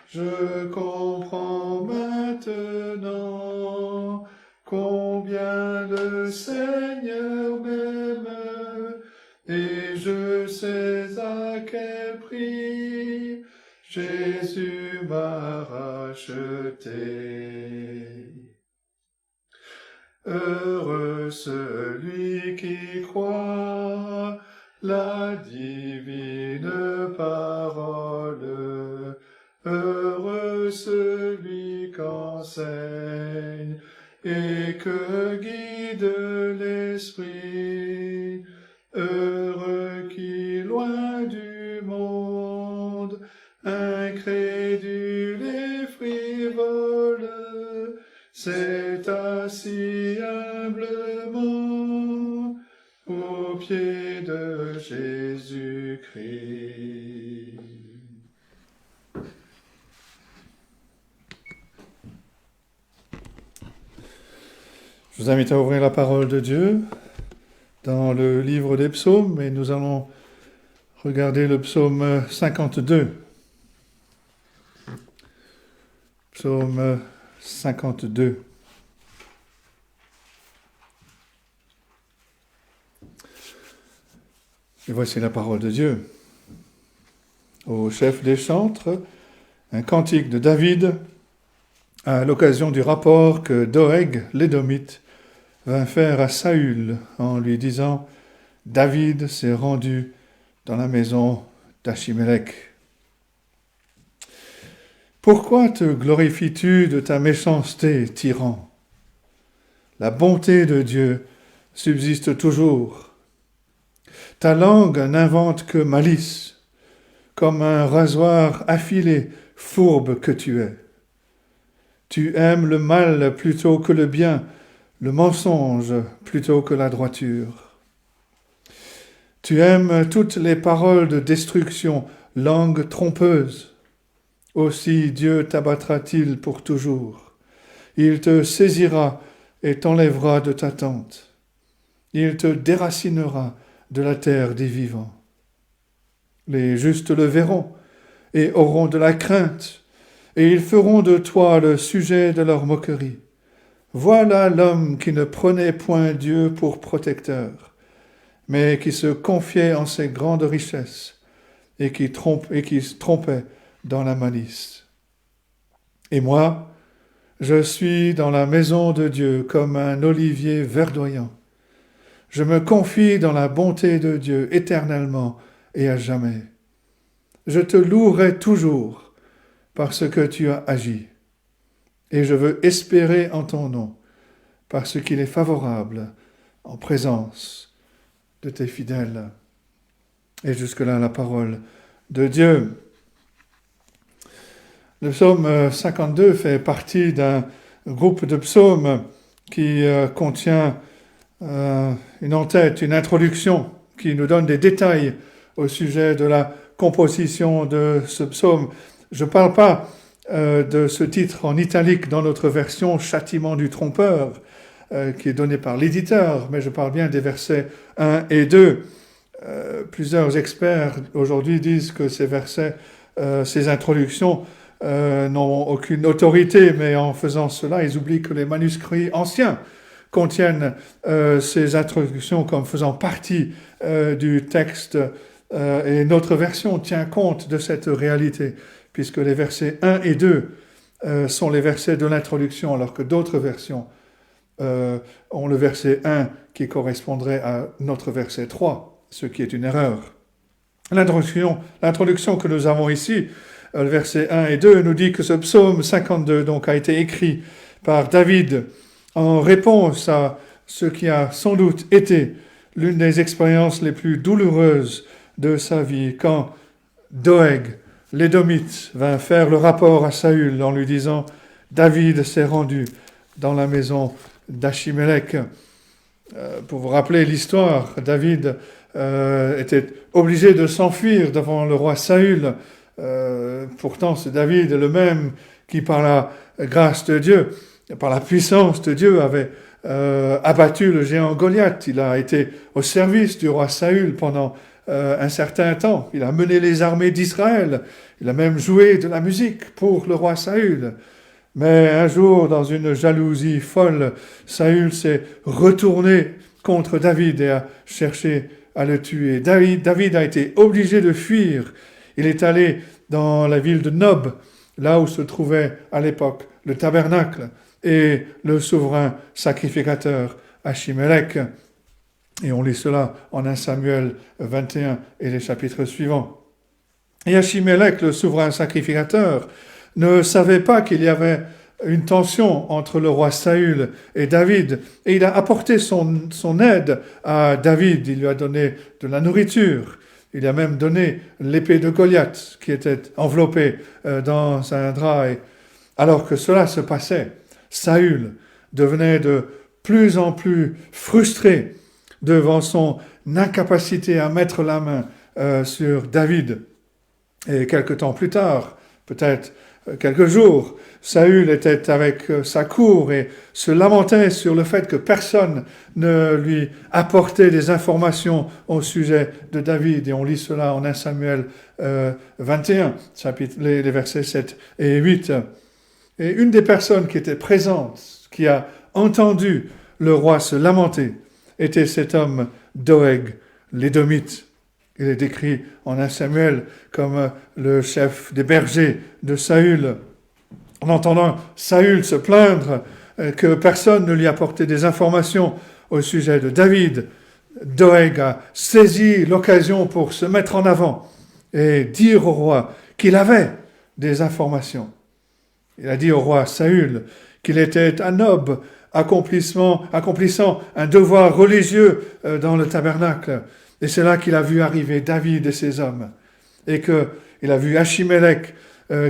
Je comprends maintenant combien le Seigneur m'aime, et je sais à quel prix Jésus m'a racheté. Heureux celui qui croit la divine parole. Heureux celui qu'enseigne et que guide l'esprit. Heureux qui, loin du monde, incrédule et frivole, s'est assis humblement aux pieds de Jésus-Christ. Je vous invite à ouvrir la parole de Dieu dans le livre des psaumes et nous allons regarder le psaume 52. Psaume 52. Et voici la parole de Dieu. Au chef des chantres, un cantique de David à l'occasion du rapport que Doeg, l'Édomite, vint faire à Saül en lui disant « David s'est rendu dans la maison d'Achimélec. » Pourquoi te glorifies-tu de ta méchanceté, tyran ? La bonté de Dieu subsiste toujours. Ta langue n'invente que malice, comme un rasoir affilé, fourbe que tu es. Tu aimes le mal plutôt que le bien, le mensonge plutôt que la droiture. Tu aimes toutes les paroles de destruction, langue trompeuse. Aussi Dieu t'abattra-t-il pour toujours. Il te saisira et t'enlèvera de ta tente. Il te déracinera de la terre des vivants. Les justes le verront et auront de la crainte, et ils feront de toi le sujet de leur moquerie. Voilà l'homme qui ne prenait point Dieu pour protecteur, mais qui se confiait en ses grandes richesses et qui se trompait dans la malice. Et moi, je suis dans la maison de Dieu comme un olivier verdoyant. Je me confie dans la bonté de Dieu éternellement et à jamais. Je te louerai toujours parce que tu as agi. Et je veux espérer en ton nom, parce qu'il est favorable en présence de tes fidèles. Et jusque-là, la parole de Dieu. Le psaume 52 fait partie d'un groupe de psaumes qui contient une en-tête, une introduction, qui nous donne des détails au sujet de la composition de ce psaume. Je ne parle pas de ce titre en italique dans notre version « Châtiment du trompeur », qui est donné par l'éditeur, mais je parle bien des versets 1 et 2. Plusieurs experts aujourd'hui disent que ces versets, ces introductions n'ont aucune autorité, mais en faisant cela, ils oublient que les manuscrits anciens contiennent ces introductions comme faisant partie du texte, et notre version tient compte de cette réalité, puisque les versets 1 et 2 sont les versets de l'introduction, alors que d'autres versions ont le verset 1 qui correspondrait à notre verset 3, ce qui est une erreur. L'introduction que nous avons ici, le verset 1 et 2, nous dit que ce psaume 52 donc, a été écrit par David en réponse à ce qui a sans doute été l'une des expériences les plus douloureuses de sa vie, quand Doeg, l'Édomite, vint faire le rapport à Saül en lui disant « David s'est rendu dans la maison d'Achimélec ». Pour vous rappeler l'histoire, David était obligé de s'enfuir devant le roi Saül. Pourtant, c'est David le même qui, par la grâce de Dieu, par la puissance de Dieu, avait abattu le géant Goliath. Il a été au service du roi Saül pendant un certain temps. Il a mené les armées d'Israël. Il a même joué de la musique pour le roi Saül. Mais un jour, dans une jalousie folle, Saül s'est retourné contre David et a cherché à le tuer. David a été obligé de fuir. Il est allé dans la ville de Nob, là où se trouvait à l'époque le tabernacle. et le souverain sacrificateur Achimélec. Et on lit cela en 1 Samuel 21 et les chapitres suivants. Et Achimélec, le souverain sacrificateur, ne savait pas qu'il y avait une tension entre le roi Saül et David. Et il a apporté son aide à David. Il lui a donné de la nourriture. Il a même donné l'épée de Goliath qui était enveloppée dans un drap. Alors que cela se passait, Saül devenait de plus en plus frustré devant son incapacité à mettre la main sur David. Et quelque temps plus tard, peut-être quelques jours, Saül était avec sa cour et se lamentait sur le fait que personne ne lui apportait des informations au sujet de David. Et on lit cela en 1 Samuel 21, les versets 7 et 8. Et une des personnes qui était présente, qui a entendu le roi se lamenter, était cet homme Doeg, l'Édomite. Il est décrit en 1 Samuel comme le chef des bergers de Saül. En entendant Saül se plaindre que personne ne lui apportait des informations au sujet de David, Doeg a saisi l'occasion pour se mettre en avant et dire au roi qu'il avait des informations. Il a dit au roi Saül qu'il était un noble accomplissant un devoir religieux dans le tabernacle. Et c'est là qu'il a vu arriver David et ses hommes. Et qu'il a vu Achimélec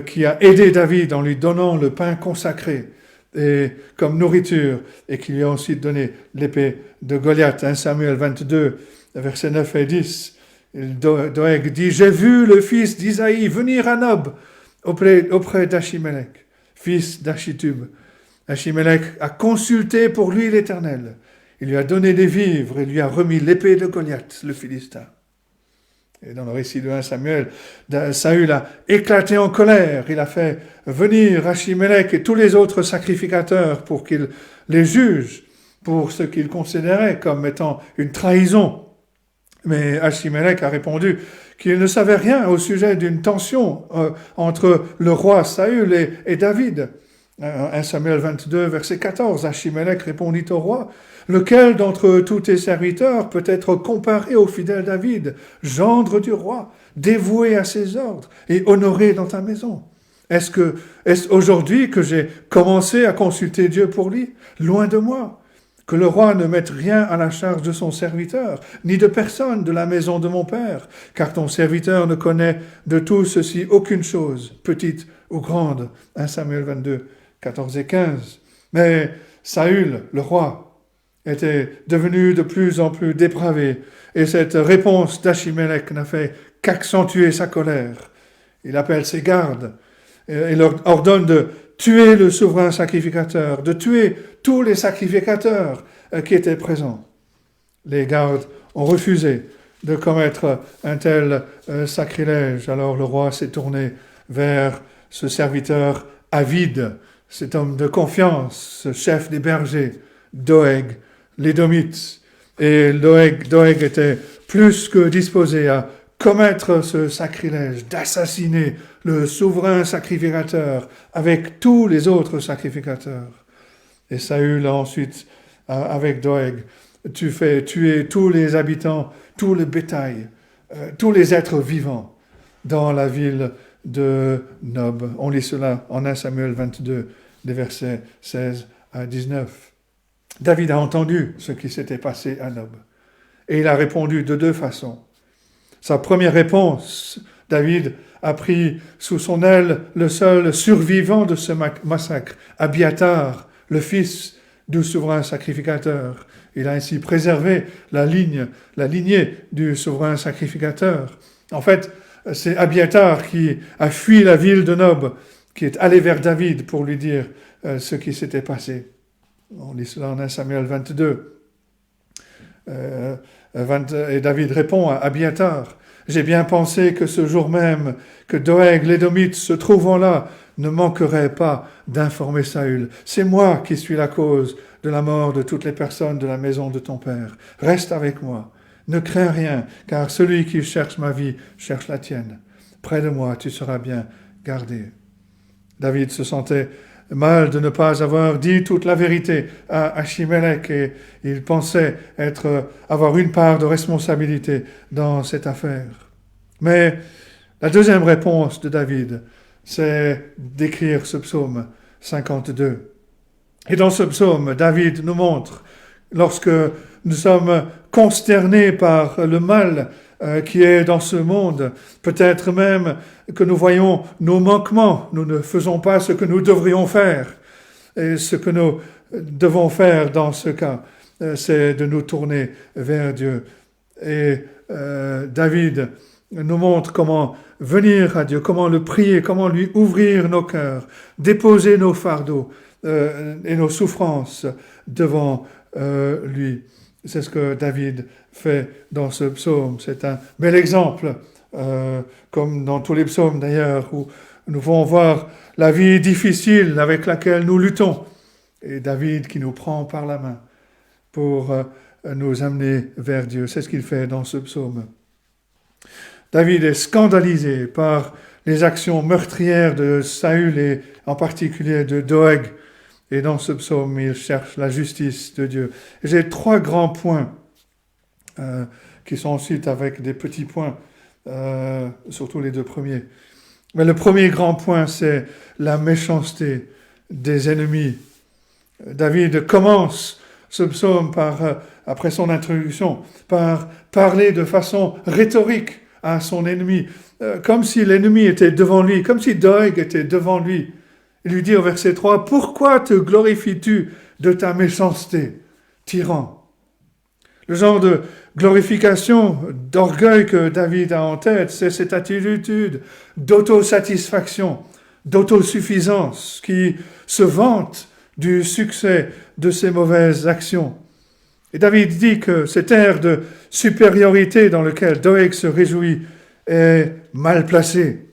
qui a aidé David en lui donnant le pain consacré et comme nourriture, et qui lui a ensuite donné l'épée de Goliath. 1 Samuel 22, versets 9 et 10. Doeg dit « J'ai vu le fils d'Isaïe venir à Nob auprès d'Achimélec, fils d'Achitub. Achimélec a consulté pour lui l'Éternel. Il lui a donné des vivres et lui a remis l'épée de Goliath, le Philistin. » Et dans le récit de 1 Samuel, Saül a éclaté en colère. Il a fait venir Achimélec et tous les autres sacrificateurs pour qu'il les juge pour ce qu'il considérait comme étant une trahison. Mais Achimélec a répondu qu'il ne savait rien au sujet d'une tension entre le roi Saül et David. 1 Samuel 22, verset 14, Achimélec répondit au roi, « Lequel d'entre tous tes serviteurs peut être comparé au fidèle David, gendre du roi, dévoué à ses ordres et honoré dans ta maison? Est-ce aujourd'hui que j'ai commencé à consulter Dieu pour lui? Loin de moi. Que le roi ne mette rien à la charge de son serviteur, ni de personne de la maison de mon père, car ton serviteur ne connaît de tout ceci aucune chose, petite ou grande. » 1 Samuel 22, 14 et 15. Mais Saül, le roi, était devenu de plus en plus dépravé, et cette réponse d'Achimélec n'a fait qu'accentuer sa colère. Il appelle ses gardes, et leur ordonne de tuer le souverain sacrificateur, de tuer tous les sacrificateurs qui étaient présents. Les gardes ont refusé de commettre un tel sacrilège. Alors le roi s'est tourné vers ce serviteur avide, cet homme de confiance, ce chef des bergers, Doeg, l'Édomite. Et Doeg était plus que disposé à commettre ce sacrilège, d'assassiner le souverain sacrificateur avec tous les autres sacrificateurs. Et Saül a ensuite, avec Doeg, fait tuer tous les habitants, tout le bétail, tous les êtres vivants dans la ville de Nob. On lit cela en 1 Samuel 22, des versets 16 à 19. David a entendu ce qui s'était passé à Nob. Et il a répondu de deux façons. Sa première réponse, David a pris sous son aile le seul survivant de ce massacre, Abiathar, le fils du souverain sacrificateur. Il a ainsi préservé la lignée du souverain sacrificateur. En fait, c'est Abiathar qui a fui la ville de Nob, qui est allé vers David pour lui dire ce qui s'était passé. On lit cela en 1 Samuel 22. Et David répond à Abiathar, « J'ai bien pensé que ce jour même, que Doeg l'Édomite se trouvant là, ne manquerait pas d'informer Saül. C'est moi qui suis la cause de la mort de toutes les personnes de la maison de ton père. Reste avec moi. Ne crains rien, car celui qui cherche ma vie cherche la tienne. Près de moi, tu seras bien gardé. » David se sentait mal de ne pas avoir dit toute la vérité à Achimélec et il pensait avoir une part de responsabilité dans cette affaire. Mais la deuxième réponse de David, c'est d'écrire ce psaume 52. Et dans ce psaume, David nous montre, lorsque nous sommes consternés par le mal qui est dans ce monde, peut-être même que nous voyons nos manquements, nous ne faisons pas ce que nous devrions faire. Et ce que nous devons faire dans ce cas, c'est de nous tourner vers Dieu. Et David nous montre comment venir à Dieu, comment le prier, comment lui ouvrir nos cœurs, déposer nos fardeaux et nos souffrances devant lui. C'est ce que David fait dans ce psaume. C'est un bel exemple, comme dans tous les psaumes d'ailleurs, où nous pouvons voir la vie difficile avec laquelle nous luttons. Et David qui nous prend par la main pour nous amener vers Dieu. C'est ce qu'il fait dans ce psaume. David est scandalisé par les actions meurtrières de Saül et en particulier de Doeg. Et dans ce psaume, il cherche la justice de Dieu. J'ai 3 grands points qui sont ensuite avec des petits points, surtout les 2 premiers. Mais le premier grand point, c'est la méchanceté des ennemis. David commence ce psaume après son introduction, par parler de façon rhétorique à son ennemi, comme si l'ennemi était devant lui, comme si Doeg était devant lui. Il lui dit au verset 3, « Pourquoi te glorifies-tu de ta méchanceté, tyran ?» Le genre de glorification, d'orgueil que David a en tête, c'est cette attitude d'autosatisfaction, d'autosuffisance qui se vante du succès de ses mauvaises actions. Et David dit que cet air de supériorité dans lequel Doeg se réjouit est mal placé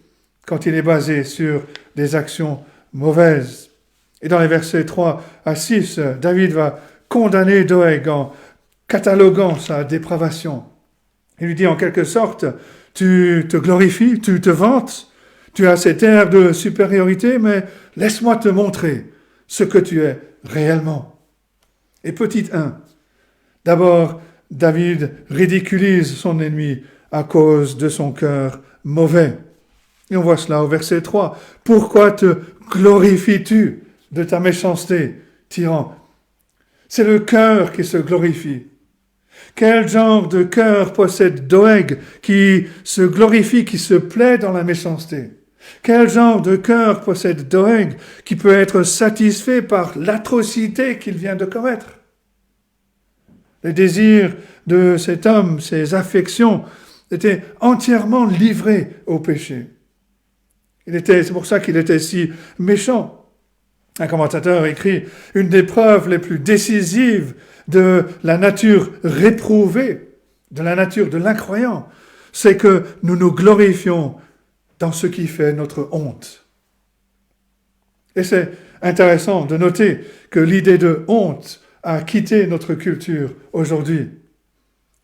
quand il est basé sur des actions mauvaises. Et dans les versets 3 à 6, David va condamner Doeg en cataloguant sa dépravation. Il lui dit en quelque sorte, tu te glorifies, tu te vantes, tu as cet air de supériorité, mais laisse-moi te montrer ce que tu es réellement. Et petit 1, d'abord, David ridiculise son ennemi à cause de son cœur mauvais. Et on voit cela au verset 3. « Pourquoi te glorifies-tu de ta méchanceté, tyran ?» C'est le cœur qui se glorifie. Quel genre de cœur possède Doeg qui se glorifie, qui se plaît dans la méchanceté? Quel genre de cœur possède Doeg qui peut être satisfait par l'atrocité qu'il vient de commettre? Les désirs de cet homme, ses affections, étaient entièrement livrés au péché. C'est pour ça qu'il était si méchant. Un commentateur écrit « Une des preuves les plus décisives de la nature réprouvée, de la nature de l'incroyant, c'est que nous nous glorifions dans ce qui fait notre honte. » Et c'est intéressant de noter que l'idée de honte a quitté notre culture aujourd'hui.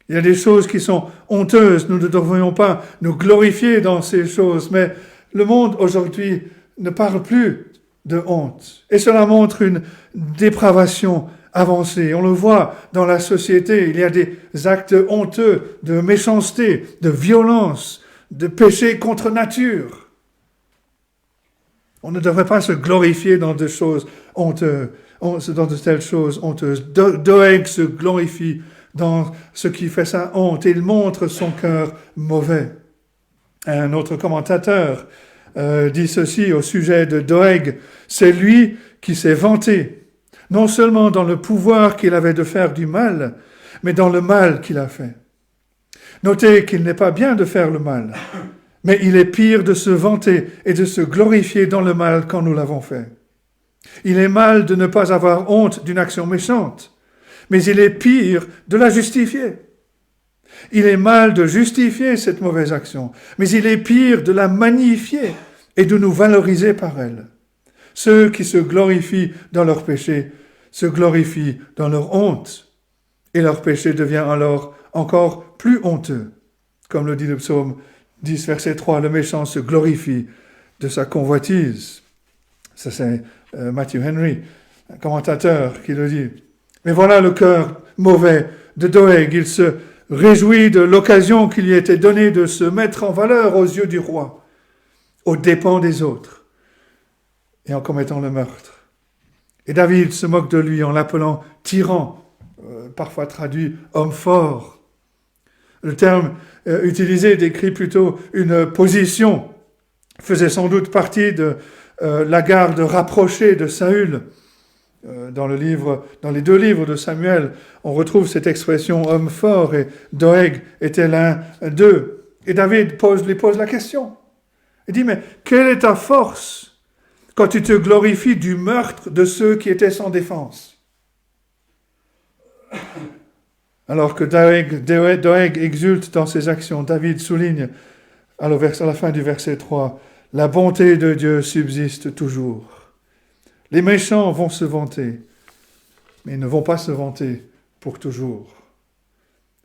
Il y a des choses qui sont honteuses, nous ne devrions pas nous glorifier dans ces choses, mais le monde aujourd'hui ne parle plus de honte. Et cela montre une dépravation avancée. On le voit dans la société, il y a des actes honteux de méchanceté, de violence, de péché contre nature. On ne devrait pas se glorifier dans des choses honteuses, dans de telles choses honteuses. Doeg se glorifie dans ce qui fait sa honte. Il montre son cœur mauvais. Un autre commentateur dit ceci au sujet de Doeg. C'est lui qui s'est vanté, non seulement dans le pouvoir qu'il avait de faire du mal, mais dans le mal qu'il a fait. Notez qu'il n'est pas bien de faire le mal, mais il est pire de se vanter et de se glorifier dans le mal quand nous l'avons fait. Il est mal de ne pas avoir honte d'une action méchante, mais il est pire de la justifier. Il est mal de justifier cette mauvaise action, mais il est pire de la magnifier et de nous valoriser par elle. Ceux qui se glorifient dans leur péché se glorifient dans leur honte, et leur péché devient alors encore plus honteux. Comme le dit le psaume 10, verset 3, le méchant se glorifie de sa convoitise. Ça, c'est Matthew Henry, un commentateur, qui le dit. Mais voilà le cœur mauvais de Doeg. Il se réjouit de l'occasion qui lui était donnée de se mettre en valeur aux yeux du roi, aux dépens des autres, et en commettant le meurtre. Et David se moque de lui en l'appelant tyran, parfois traduit homme fort. Le terme utilisé décrit plutôt une position, faisait sans doute partie de la garde rapprochée de Saül. Dans les 2 livres de Samuel, on retrouve cette expression homme fort, et Doeg était l'un d'eux. Et David lui pose la question. Il dit, mais quelle est ta force quand tu te glorifies du meurtre de ceux qui étaient sans défense? Alors que Doeg exulte dans ses actions, David souligne à la fin du verset 3, « La bonté de Dieu subsiste toujours. » Les méchants vont se vanter, mais ils ne vont pas se vanter pour toujours.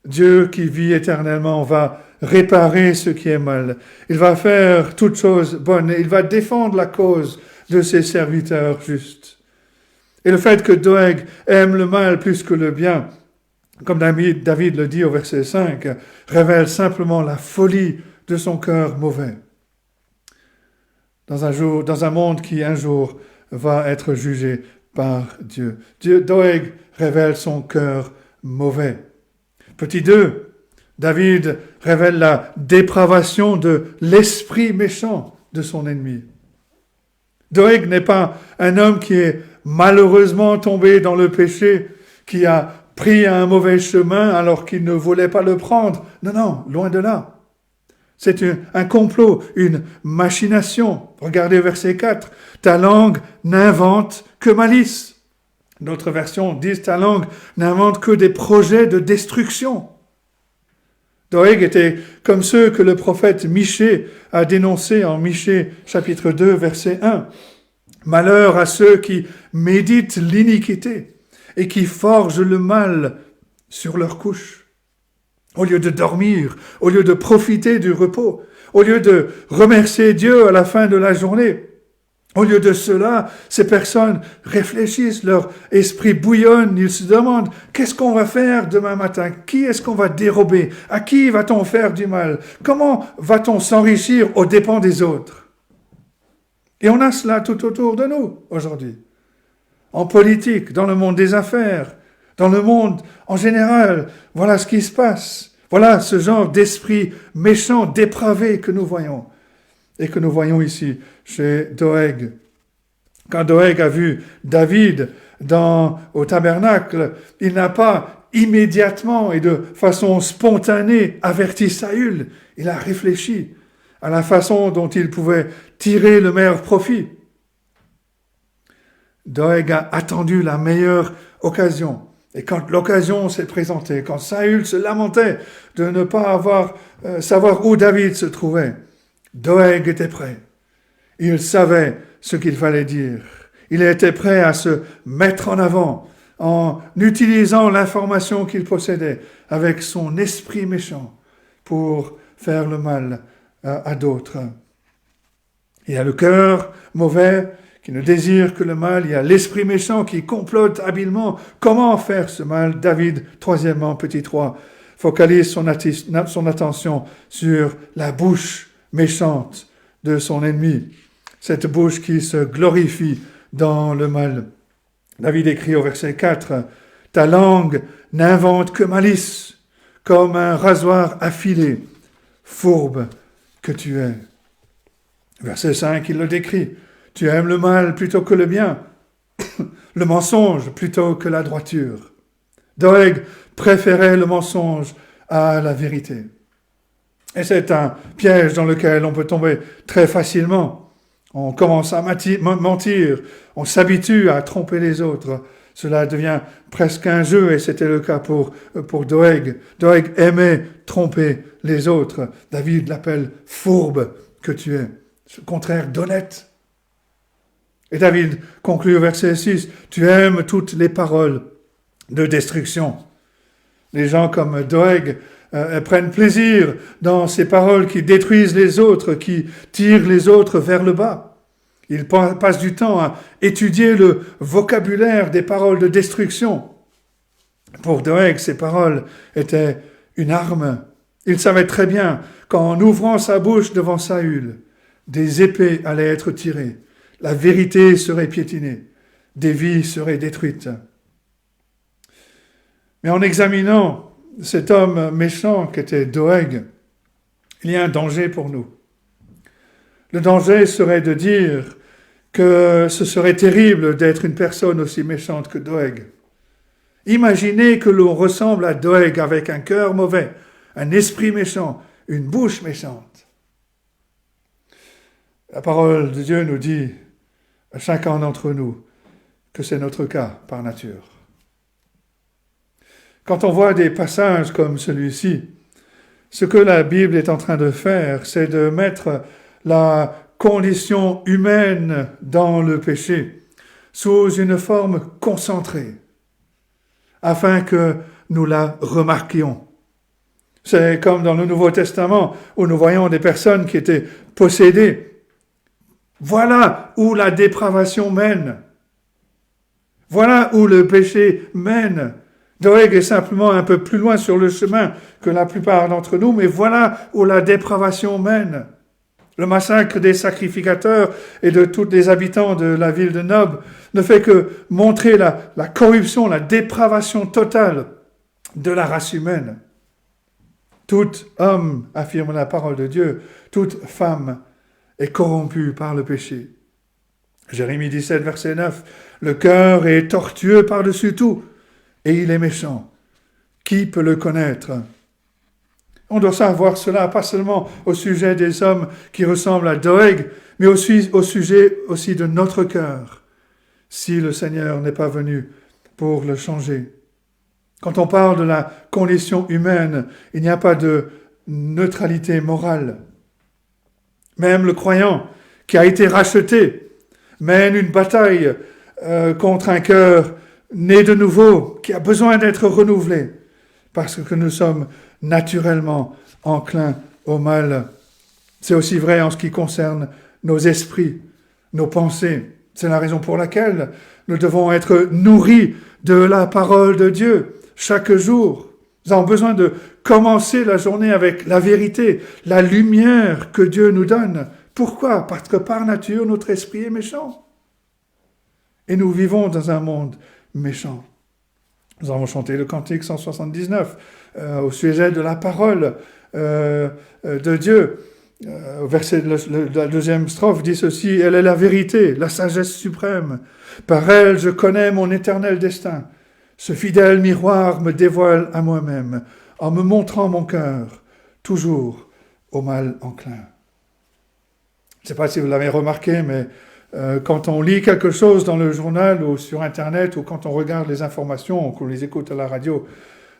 Dieu qui vit éternellement va réparer ce qui est mal. Il va faire toutes choses bonnes et il va défendre la cause de ses serviteurs justes. Et le fait que Doeg aime le mal plus que le bien, comme David le dit au verset 5, révèle simplement la folie de son cœur mauvais. Dans un monde qui un jour va être jugé par Dieu. Doeg révèle son cœur mauvais. Petit 2, David révèle la dépravation de l'esprit méchant de son ennemi. Doeg n'est pas un homme qui est malheureusement tombé dans le péché, qui a pris un mauvais chemin alors qu'il ne voulait pas le prendre. Non, loin de là. C'est un complot, une machination. Regardez verset 4. Ta langue n'invente que malice. D'autres versions disent ta langue n'invente que des projets de destruction. Doeg était comme ceux que le prophète Michée a dénoncés en Michée chapitre 2 verset 1. Malheur à ceux qui méditent l'iniquité et qui forgent le mal sur leur couche. Au lieu de dormir, au lieu de profiter du repos, au lieu de remercier Dieu à la fin de la journée, au lieu de cela, ces personnes réfléchissent, leur esprit bouillonne, ils se demandent qu'est-ce qu'on va faire demain matin, qui est-ce qu'on va dérober, à qui va-t-on faire du mal, comment va-t-on s'enrichir aux dépens des autres. Et on a cela tout autour de nous aujourd'hui, en politique, dans le monde des affaires, dans le monde en général. Voilà ce qui se passe. Voilà ce genre d'esprit méchant, dépravé que nous voyons. Et que nous voyons ici chez Doeg. Quand Doeg a vu David au tabernacle, il n'a pas immédiatement et de façon spontanée averti Saül. Il a réfléchi à la façon dont il pouvait tirer le meilleur profit. Doeg a attendu la meilleure occasion. Et quand l'occasion s'est présentée, quand Saül se lamentait de ne pas savoir où David se trouvait, Doeg était prêt. Il savait ce qu'il fallait dire. Il était prêt à se mettre en avant en utilisant l'information qu'il possédait avec son esprit méchant pour faire le mal à d'autres. Il y a le cœur mauvais qui ne désire que le mal. Il y a l'esprit méchant qui complote habilement. Comment faire ce mal? David, troisièmement, petit 3, focalise son attention sur la bouche méchante de son ennemi. Cette bouche qui se glorifie dans le mal. David écrit au verset 4, « Ta langue n'invente que malice, comme un rasoir affilé, fourbe que tu es. » Verset 5, il le décrit. Tu aimes le mal plutôt que le bien, le mensonge plutôt que la droiture. Doeg préférait le mensonge à la vérité. Et c'est un piège dans lequel on peut tomber très facilement. On commence à mentir, on s'habitue à tromper les autres. Cela devient presque un jeu et c'était le cas pour Doeg. Doeg aimait tromper les autres. David l'appelle fourbe que tu es. C'est le contraire d'honnête. Et David conclut au verset 6, « Tu aimes toutes les paroles de destruction. » Les gens comme Doeg prennent plaisir dans ces paroles qui détruisent les autres, qui tirent les autres vers le bas. Il passe du temps à étudier le vocabulaire des paroles de destruction. Pour Doeg, ces paroles étaient une arme. Il savait très bien qu'en ouvrant sa bouche devant Saül, des épées allaient être tirées, la vérité serait piétinée, des vies seraient détruites. Mais en examinant cet homme méchant qu'était Doeg, il y a un danger pour nous. Le danger serait de dire que ce serait terrible d'être une personne aussi méchante que Doeg. Imaginez que l'on ressemble à Doeg avec un cœur mauvais, un esprit méchant, une bouche méchante. La parole de Dieu nous dit à chacun d'entre nous que c'est notre cas par nature. Quand on voit des passages comme celui-ci, ce que la Bible est en train de faire, c'est de mettre la condition humaine dans le péché sous une forme concentrée, afin que nous la remarquions. C'est comme dans le Nouveau Testament, où nous voyons des personnes qui étaient possédées. Voilà où la dépravation mène. Voilà où le péché mène. Doeg est simplement un peu plus loin sur le chemin que la plupart d'entre nous, mais voilà où la dépravation mène. Le massacre des sacrificateurs et de tous les habitants de la ville de Nob ne fait que montrer la corruption, la dépravation totale de la race humaine. Tout homme, affirme la parole de Dieu, toute femme est corrompue par le péché. Jérémie 17, verset 9, « Le cœur est tortueux par-dessus tout, et il est méchant. Qui peut le connaître ?» On doit savoir cela, pas seulement au sujet des hommes qui ressemblent à Doeg, mais aussi au sujet aussi de notre cœur, si le Seigneur n'est pas venu pour le changer. Quand on parle de la condition humaine, il n'y a pas de neutralité morale. Même le croyant qui a été racheté mène une bataille contre un cœur né de nouveau, qui a besoin d'être renouvelé, parce que nous sommes naturellement enclins au mal. C'est aussi vrai en ce qui concerne nos esprits, nos pensées. C'est la raison pour laquelle nous devons être nourris de la parole de Dieu chaque jour. Nous avons besoin de commencer la journée avec la vérité, la lumière que Dieu nous donne. Pourquoi ? Parce que par nature, notre esprit est méchant. Et nous vivons dans un monde méchant. Nous avons chanté le cantique 179 au sujet de la parole de Dieu. Verset, la deuxième strophe dit ceci, « Elle est la vérité, la sagesse suprême. Par elle, je connais mon éternel destin. Ce fidèle miroir me dévoile à moi-même, en me montrant mon cœur, toujours au mal enclin. » Je ne sais pas si vous l'avez remarqué, mais quand on lit quelque chose dans le journal ou sur Internet, ou quand on regarde les informations, ou qu'on les écoute à la radio,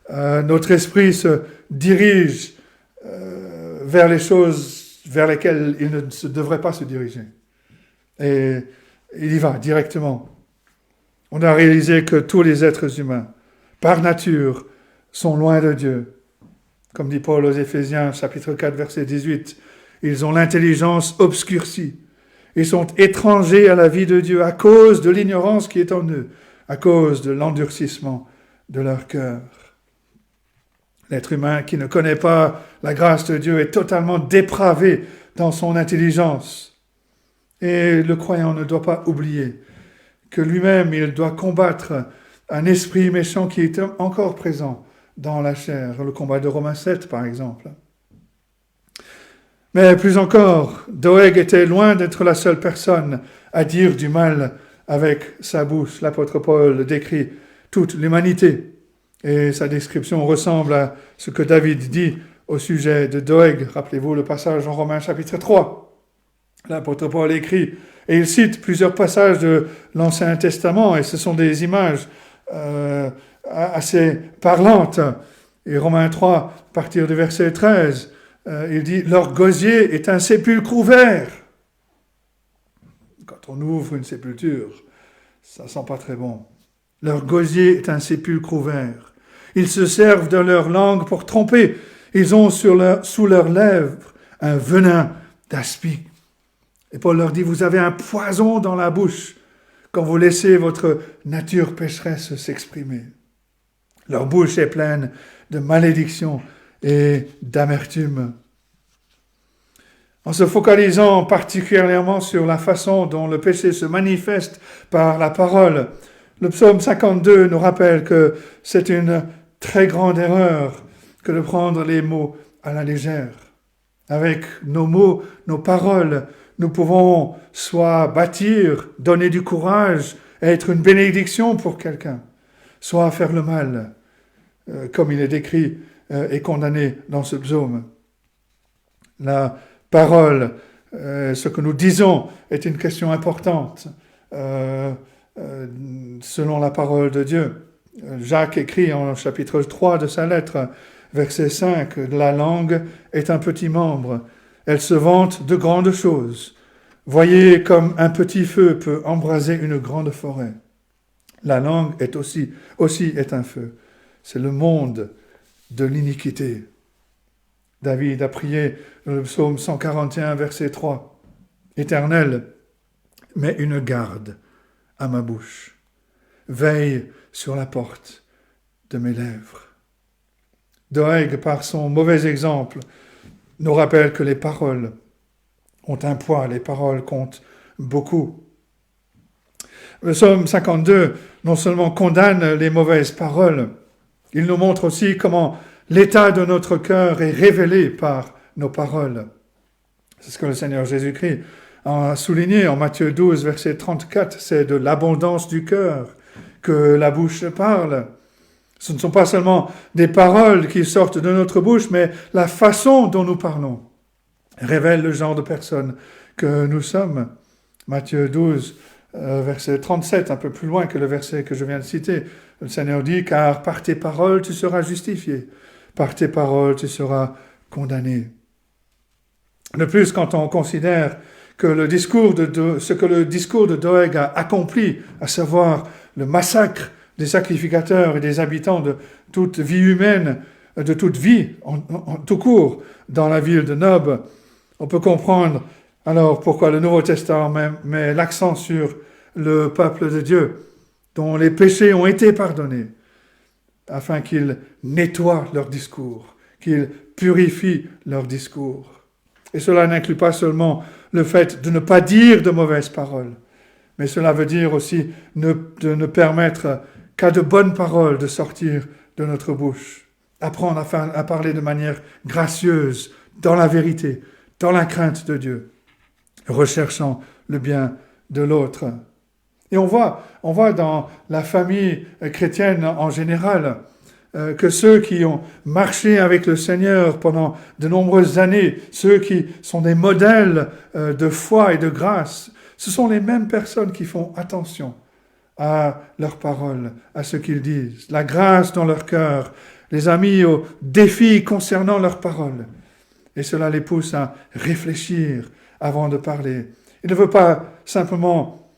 notre esprit se dirige vers les choses vers lesquelles il ne se devrait pas se diriger. Et il y va directement. On a réalisé que tous les êtres humains, par nature, sont loin de Dieu. Comme dit Paul aux Éphésiens, chapitre 4, verset 18, ils ont l'intelligence obscurcie. Ils sont étrangers à la vie de Dieu à cause de l'ignorance qui est en eux, à cause de l'endurcissement de leur cœur. L'être humain qui ne connaît pas la grâce de Dieu est totalement dépravé dans son intelligence. Et le croyant ne doit pas oublier que lui-même, il doit combattre un esprit méchant qui est encore présent dans la chair. Le combat de Romains 7, par exemple. Mais plus encore, Doeg était loin d'être la seule personne à dire du mal avec sa bouche. L'apôtre Paul décrit toute l'humanité. Et sa description ressemble à ce que David dit au sujet de Doeg. Rappelez-vous le passage en Romains chapitre 3. L'apôtre Paul écrit, et il cite plusieurs passages de l'Ancien Testament, et ce sont des images assez parlantes. Et Romains 3, à partir du verset 13, il dit, leur gosier est un sépulcre ouvert. Quand on ouvre une sépulture, ça sent pas très bon. Leur gosier est un sépulcre ouvert. Ils se servent de leur langue pour tromper. Ils ont sous leurs lèvres un venin d'aspic. Et Paul leur dit, vous avez un poison dans la bouche quand vous laissez votre nature pécheresse s'exprimer. Leur bouche est pleine de malédiction et d'amertume. En se focalisant particulièrement sur la façon dont le péché se manifeste par la parole, le psaume 52 nous rappelle que c'est une très grande erreur que de prendre les mots à la légère. Avec nos mots, nos paroles, nous pouvons soit bâtir, donner du courage, être une bénédiction pour quelqu'un, soit faire le mal, comme il est décrit et condamné dans ce psaume. La parole, ce que nous disons, est une question importante selon la parole de Dieu. Jacques écrit en chapitre 3 de sa lettre, verset 5, « La langue est un petit membre, elle se vante de grandes choses. Voyez comme un petit feu peut embraser une grande forêt. La langue est aussi est un feu. C'est le monde de l'iniquité. » David a prié dans le psaume 141, verset 3, « Éternel, mets une garde à ma bouche. Veille sur la porte de mes lèvres. » Doeg, par son mauvais exemple, nous rappelle que les paroles ont un poids, les paroles comptent beaucoup. Le psaume 52 non seulement condamne les mauvaises paroles, il nous montre aussi comment l'état de notre cœur est révélé par nos paroles. C'est ce que le Seigneur Jésus-Christ a souligné en Matthieu 12, verset 34, c'est de l'abondance du cœur que la bouche parle. Ce ne sont pas seulement des paroles qui sortent de notre bouche, mais la façon dont nous parlons révèle le genre de personne que nous sommes. Matthieu 12, verset 37, un peu plus loin que le verset que je viens de citer. Le Seigneur dit, « Car par tes paroles tu seras justifié, par tes paroles tu seras condamné. » De plus, quand on considère que ce que le discours de Doeg a accompli, à savoir le massacre des sacrificateurs et des habitants de toute vie humaine, de toute vie en tout court dans la ville de Nob, on peut comprendre alors pourquoi le Nouveau Testament met l'accent sur le peuple de Dieu, dont les péchés ont été pardonnés, afin qu'ils nettoient leur discours, qu'ils purifient leur discours. Et cela n'inclut pas seulement le fait de ne pas dire de mauvaises paroles, mais cela veut dire aussi de ne permettre qu'à de bonnes paroles de sortir de notre bouche. Apprendre à parler de manière gracieuse, dans la vérité, dans la crainte de Dieu, recherchant le bien de l'autre. Et on voit dans la famille chrétienne en général que ceux qui ont marché avec le Seigneur pendant de nombreuses années, ceux qui sont des modèles de foi et de grâce, ce sont les mêmes personnes qui font attention à leurs paroles, à ce qu'ils disent, la grâce dans leur cœur, les a mis au défi concernant leurs paroles. Et cela les pousse à réfléchir avant de parler. Ils ne veulent pas simplement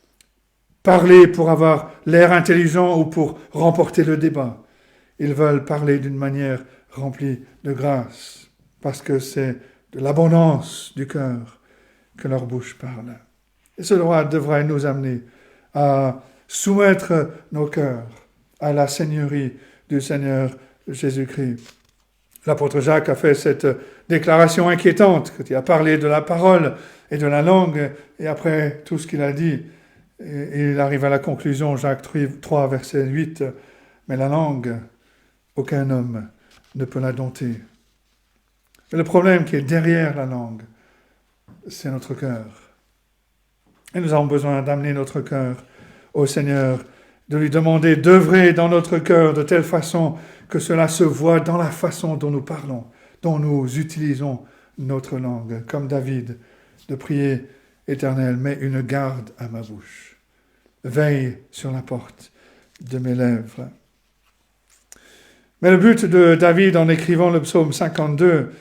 parler pour avoir l'air intelligent ou pour remporter le débat. Ils veulent parler d'une manière remplie de grâce, parce que c'est de l'abondance du cœur que leur bouche parle. Et cela devrait nous amener à soumettre nos cœurs à la seigneurie du Seigneur Jésus-Christ. L'apôtre Jacques a fait cette déclaration inquiétante quand il a parlé de la parole et de la langue, et après tout ce qu'il a dit, il arrive à la conclusion, Jacques 3, verset 8, « Mais la langue, aucun homme ne peut la dompter. » Mais le problème qui est derrière la langue, c'est notre cœur. Et nous avons besoin d'amener notre cœur au Seigneur, de lui demander d'œuvrer dans notre cœur de telle façon que cela se voit dans la façon dont nous parlons, dont nous utilisons notre langue, comme David, de prier « Éternel, mets une garde à ma bouche, veille sur la porte de mes lèvres. » Mais le but de David en écrivant le psaume 52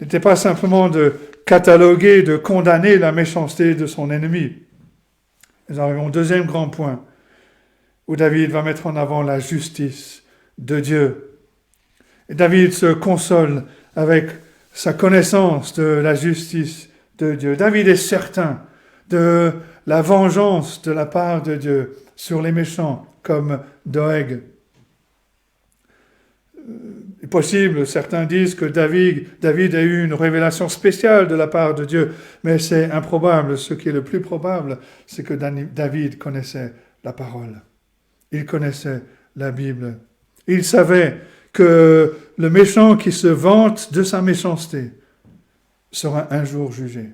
n'était pas simplement de cataloguer, de condamner la méchanceté de son ennemi. Nous arrivons au deuxième grand point, où David va mettre en avant la justice de Dieu. Et David se console avec sa connaissance de la justice de Dieu. David est certain de la vengeance de la part de Dieu sur les méchants, comme Doeg. Il est possible, certains disent que David a eu une révélation spéciale de la part de Dieu, mais c'est improbable. Ce qui est le plus probable, c'est que David connaissait la parole. Il connaissait la Bible. Il savait que le méchant qui se vante de sa méchanceté sera un jour jugé.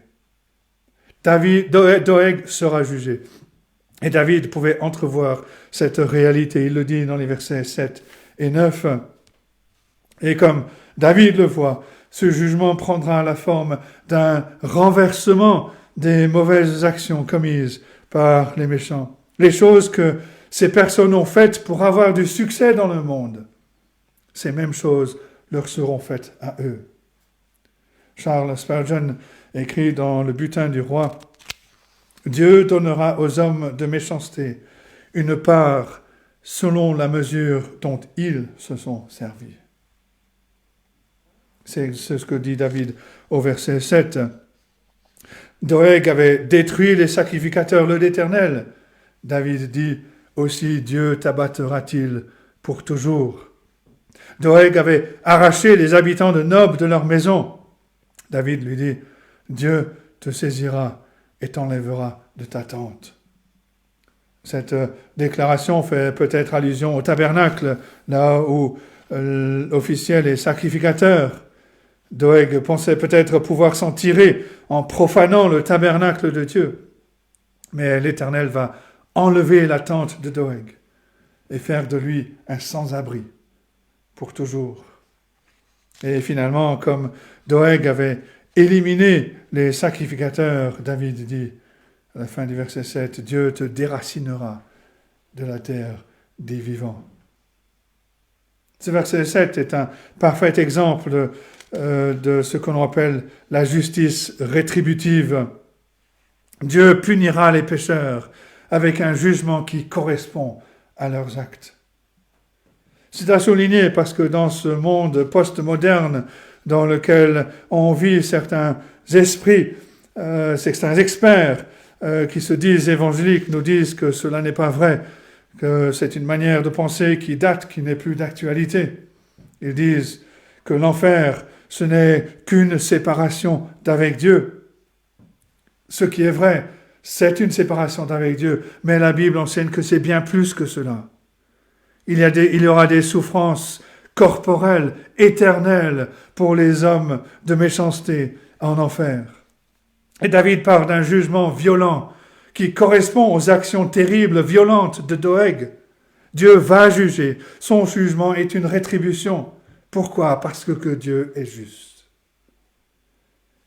Doeg sera jugé. Et David pouvait entrevoir cette réalité. Il le dit dans les versets 7 et 9. Et comme David le voit, ce jugement prendra la forme d'un renversement des mauvaises actions commises par les méchants. Les choses que ces personnes ont faites pour avoir du succès dans le monde, ces mêmes choses leur seront faites à eux. Charles Spurgeon écrit dans Le Butin du Roi, « Dieu donnera aux hommes de méchanceté une part selon la mesure dont ils se sont servis. » C'est ce que dit David au verset 7. Doeg avait détruit les sacrificateurs de l'Éternel. David dit aussi, Dieu t'abattra-t-il pour toujours. Doeg avait arraché les habitants de Nob de leur maison. David lui dit, Dieu te saisira et t'enlèvera de ta tente. Cette déclaration fait peut-être allusion au tabernacle, là où officiaient les sacrificateurs. Doeg pensait peut-être pouvoir s'en tirer en profanant le tabernacle de Dieu. Mais l'Éternel va enlever la tente de Doeg et faire de lui un sans-abri pour toujours. Et finalement, comme Doeg avait éliminé les sacrificateurs, David dit, à la fin du verset 7, « Dieu te déracinera de la terre des vivants. » Ce verset 7 est un parfait exemple de ce qu'on appelle la justice rétributive. Dieu punira les pécheurs avec un jugement qui correspond à leurs actes. C'est à souligner parce que dans ce monde postmoderne dans lequel on vit, certains esprits, certains experts qui se disent évangéliques nous disent que cela n'est pas vrai, que c'est une manière de penser qui date, qui n'est plus d'actualité. Ils disent que l'enfer, ce n'est qu'une séparation d'avec Dieu. Ce qui est vrai, c'est une séparation d'avec Dieu, mais la Bible enseigne que c'est bien plus que cela. Il y aura des souffrances corporelles, éternelles, pour les hommes de méchanceté en enfer. Et David parle d'un jugement violent qui correspond aux actions terribles, violentes de Doeg. Dieu va juger. Son jugement est une rétribution. Pourquoi ? Parce que Dieu est juste.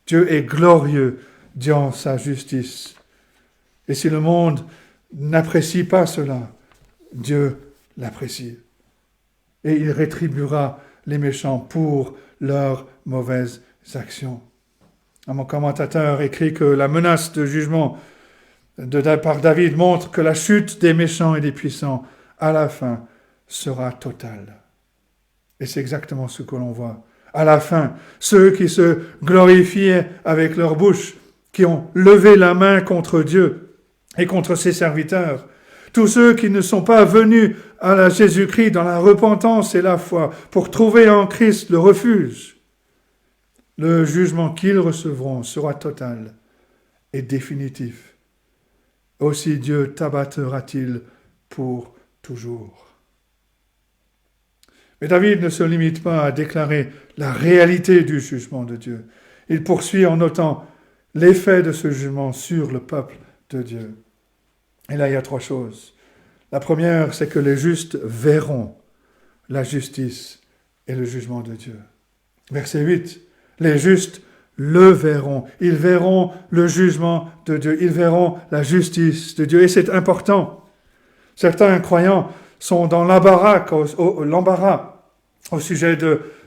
Dieu est glorieux dans sa justice. Et si le monde n'apprécie pas cela, Dieu l'apprécie. Et il rétribuera les méchants pour leurs mauvaises actions. Mon commentateur écrit que la menace de jugement par David montre que la chute des méchants et des puissants à la fin sera totale. Et c'est exactement ce que l'on voit. À la fin, ceux qui se glorifiaient avec leur bouche, qui ont levé la main contre Dieu et contre ses serviteurs, tous ceux qui ne sont pas venus à Jésus-Christ dans la repentance et la foi pour trouver en Christ le refuge, le jugement qu'ils recevront sera total et définitif. Aussi Dieu t'abattra-t-il pour toujours. Mais David ne se limite pas à déclarer la réalité du jugement de Dieu. Il poursuit en notant l'effet de ce jugement sur le peuple de Dieu. Et là, il y a trois choses. La première, c'est que les justes verront la justice et le jugement de Dieu. Verset 8, les justes le verront. Ils verront le jugement de Dieu. Ils verront la justice de Dieu. Et c'est important. Certains croyants sont dans l'embarras au sujet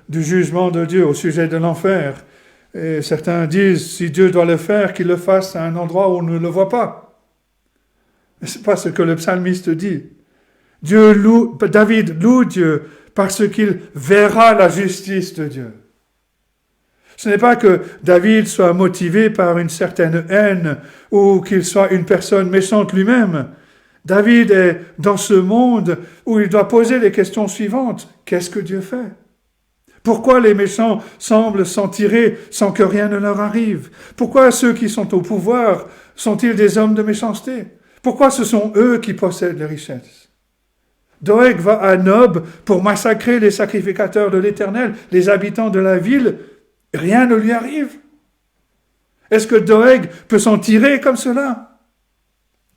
du jugement de Dieu, au sujet de l'enfer. Et certains disent, si Dieu doit le faire, qu'il le fasse à un endroit où on ne le voit pas. Mais ce n'est pas ce que le psalmiste dit. David loue Dieu parce qu'il verra la justice de Dieu. Ce n'est pas que David soit motivé par une certaine haine ou qu'il soit une personne méchante lui-même. David est dans ce monde où il doit poser les questions suivantes. Qu'est-ce que Dieu fait? Pourquoi les méchants semblent s'en tirer sans que rien ne leur arrive? Pourquoi ceux qui sont au pouvoir sont-ils des hommes de méchanceté? Pourquoi ce sont eux qui possèdent les richesses? Doeg va à Nob pour massacrer les sacrificateurs de l'Éternel, les habitants de la ville. Rien ne lui arrive. Est-ce que Doeg peut s'en tirer comme cela?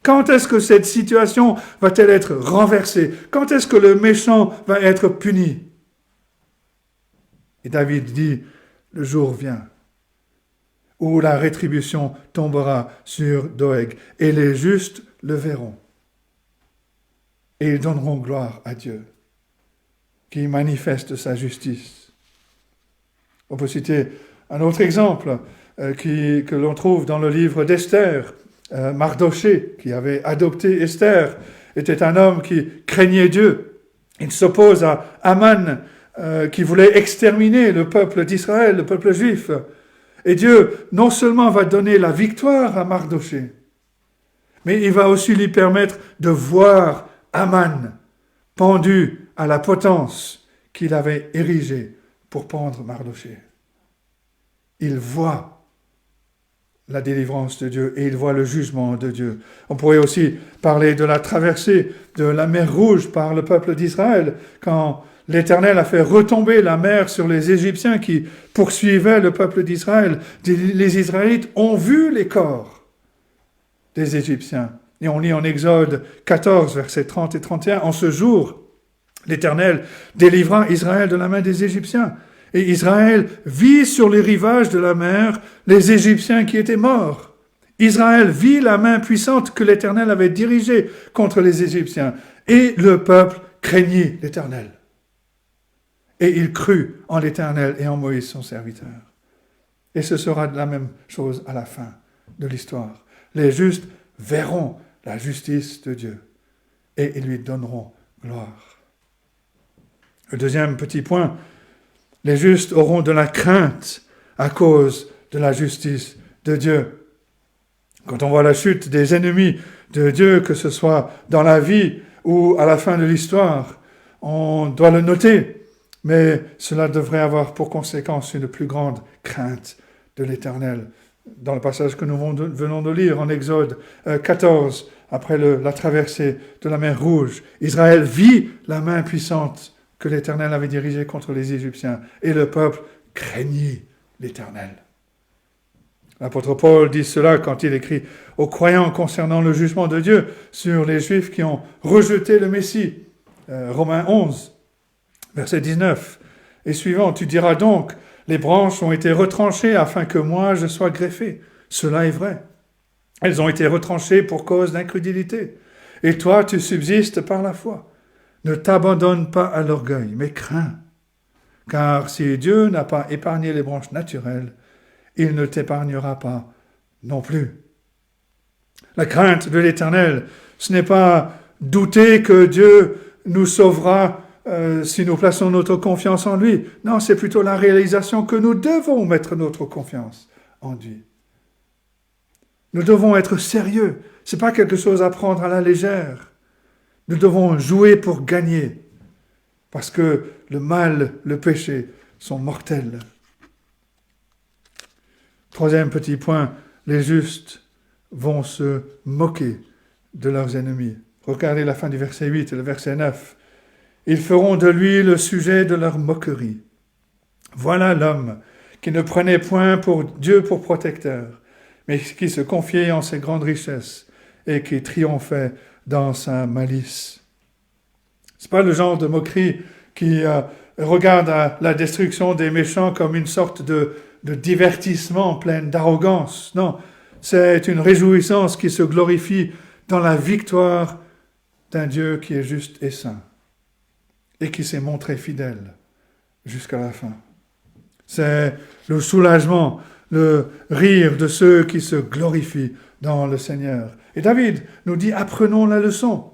Quand est-ce que cette situation va-t-elle être renversée? Quand est-ce que le méchant va être puni? Et David dit, le jour vient où la rétribution tombera sur Doeg, et les justes le verront. Et ils donneront gloire à Dieu, qui manifeste sa justice. On peut citer un autre exemple que l'on trouve dans le livre d'Esther. Mardoché, qui avait adopté Esther, était un homme qui craignait Dieu. Il s'oppose à Aman, qui voulait exterminer le peuple d'Israël, le peuple juif. Et Dieu, non seulement va donner la victoire à Mardoché, mais il va aussi lui permettre de voir Aman pendu à la potence qu'il avait érigée pour pendre Mardoché. Il voit la délivrance de Dieu et il voit le jugement de Dieu. On pourrait aussi parler de la traversée de la mer Rouge par le peuple d'Israël, quand l'Éternel a fait retomber la mer sur les Égyptiens qui poursuivaient le peuple d'Israël. Les Israélites ont vu les corps des Égyptiens. Et on lit en Exode 14, versets 30 et 31, « En ce jour, l'Éternel délivra Israël de la main des Égyptiens. Et Israël vit sur les rivages de la mer les Égyptiens qui étaient morts. Israël vit la main puissante que l'Éternel avait dirigée contre les Égyptiens. Et le peuple craignit l'Éternel. Et il crut en l'Éternel et en Moïse son serviteur. » Et ce sera la même chose à la fin de l'histoire. Les justes verront la justice de Dieu et ils lui donneront gloire. Le deuxième petit point, les justes auront de la crainte à cause de la justice de Dieu. Quand on voit la chute des ennemis de Dieu, que ce soit dans la vie ou à la fin de l'histoire, on doit le noter, mais cela devrait avoir pour conséquence une plus grande crainte de l'Éternel. Dans le passage que nous venons de lire en Exode 14, après la traversée de la mer Rouge, Israël vit la main puissante que l'Éternel avait dirigée contre les Égyptiens, et le peuple craignit l'Éternel. L'apôtre Paul dit cela quand il écrit aux croyants concernant le jugement de Dieu sur les Juifs qui ont rejeté le Messie. Romains 11, verset 19 et suivant, « Tu diras donc, les branches ont été retranchées afin que moi je sois greffé. Cela est vrai. Elles ont été retranchées pour cause d'incrédulité. Et toi, tu subsistes par la foi. Ne t'abandonne pas à l'orgueil, mais crains. Car si Dieu n'a pas épargné les branches naturelles, il ne t'épargnera pas non plus. » La crainte de l'Éternel, ce n'est pas douter que Dieu nous sauvera si nous plaçons notre confiance en lui. Non, c'est plutôt la réalisation que nous devons mettre notre confiance en lui. Nous devons être sérieux. Ce n'est pas quelque chose à prendre à la légère. Nous devons jouer pour gagner, parce que le mal, le péché sont mortels. Troisième petit point, les justes vont se moquer de leurs ennemis. Regardez la fin du verset 8 et le verset 9. Ils feront de lui le sujet de leur moquerie. Voilà l'homme qui ne prenait point pour Dieu pour protecteur, mais qui se confiait en ses grandes richesses et qui triomphait dans sa malice. C'est pas le genre de moquerie qui regarde à la destruction des méchants comme une sorte de divertissement plein d'arrogance. Non, c'est une réjouissance qui se glorifie dans la victoire d'un Dieu qui est juste et saint et qui s'est montré fidèle jusqu'à la fin. C'est le soulagement, le rire de ceux qui se glorifient dans le Seigneur. Et David nous dit, apprenons la leçon.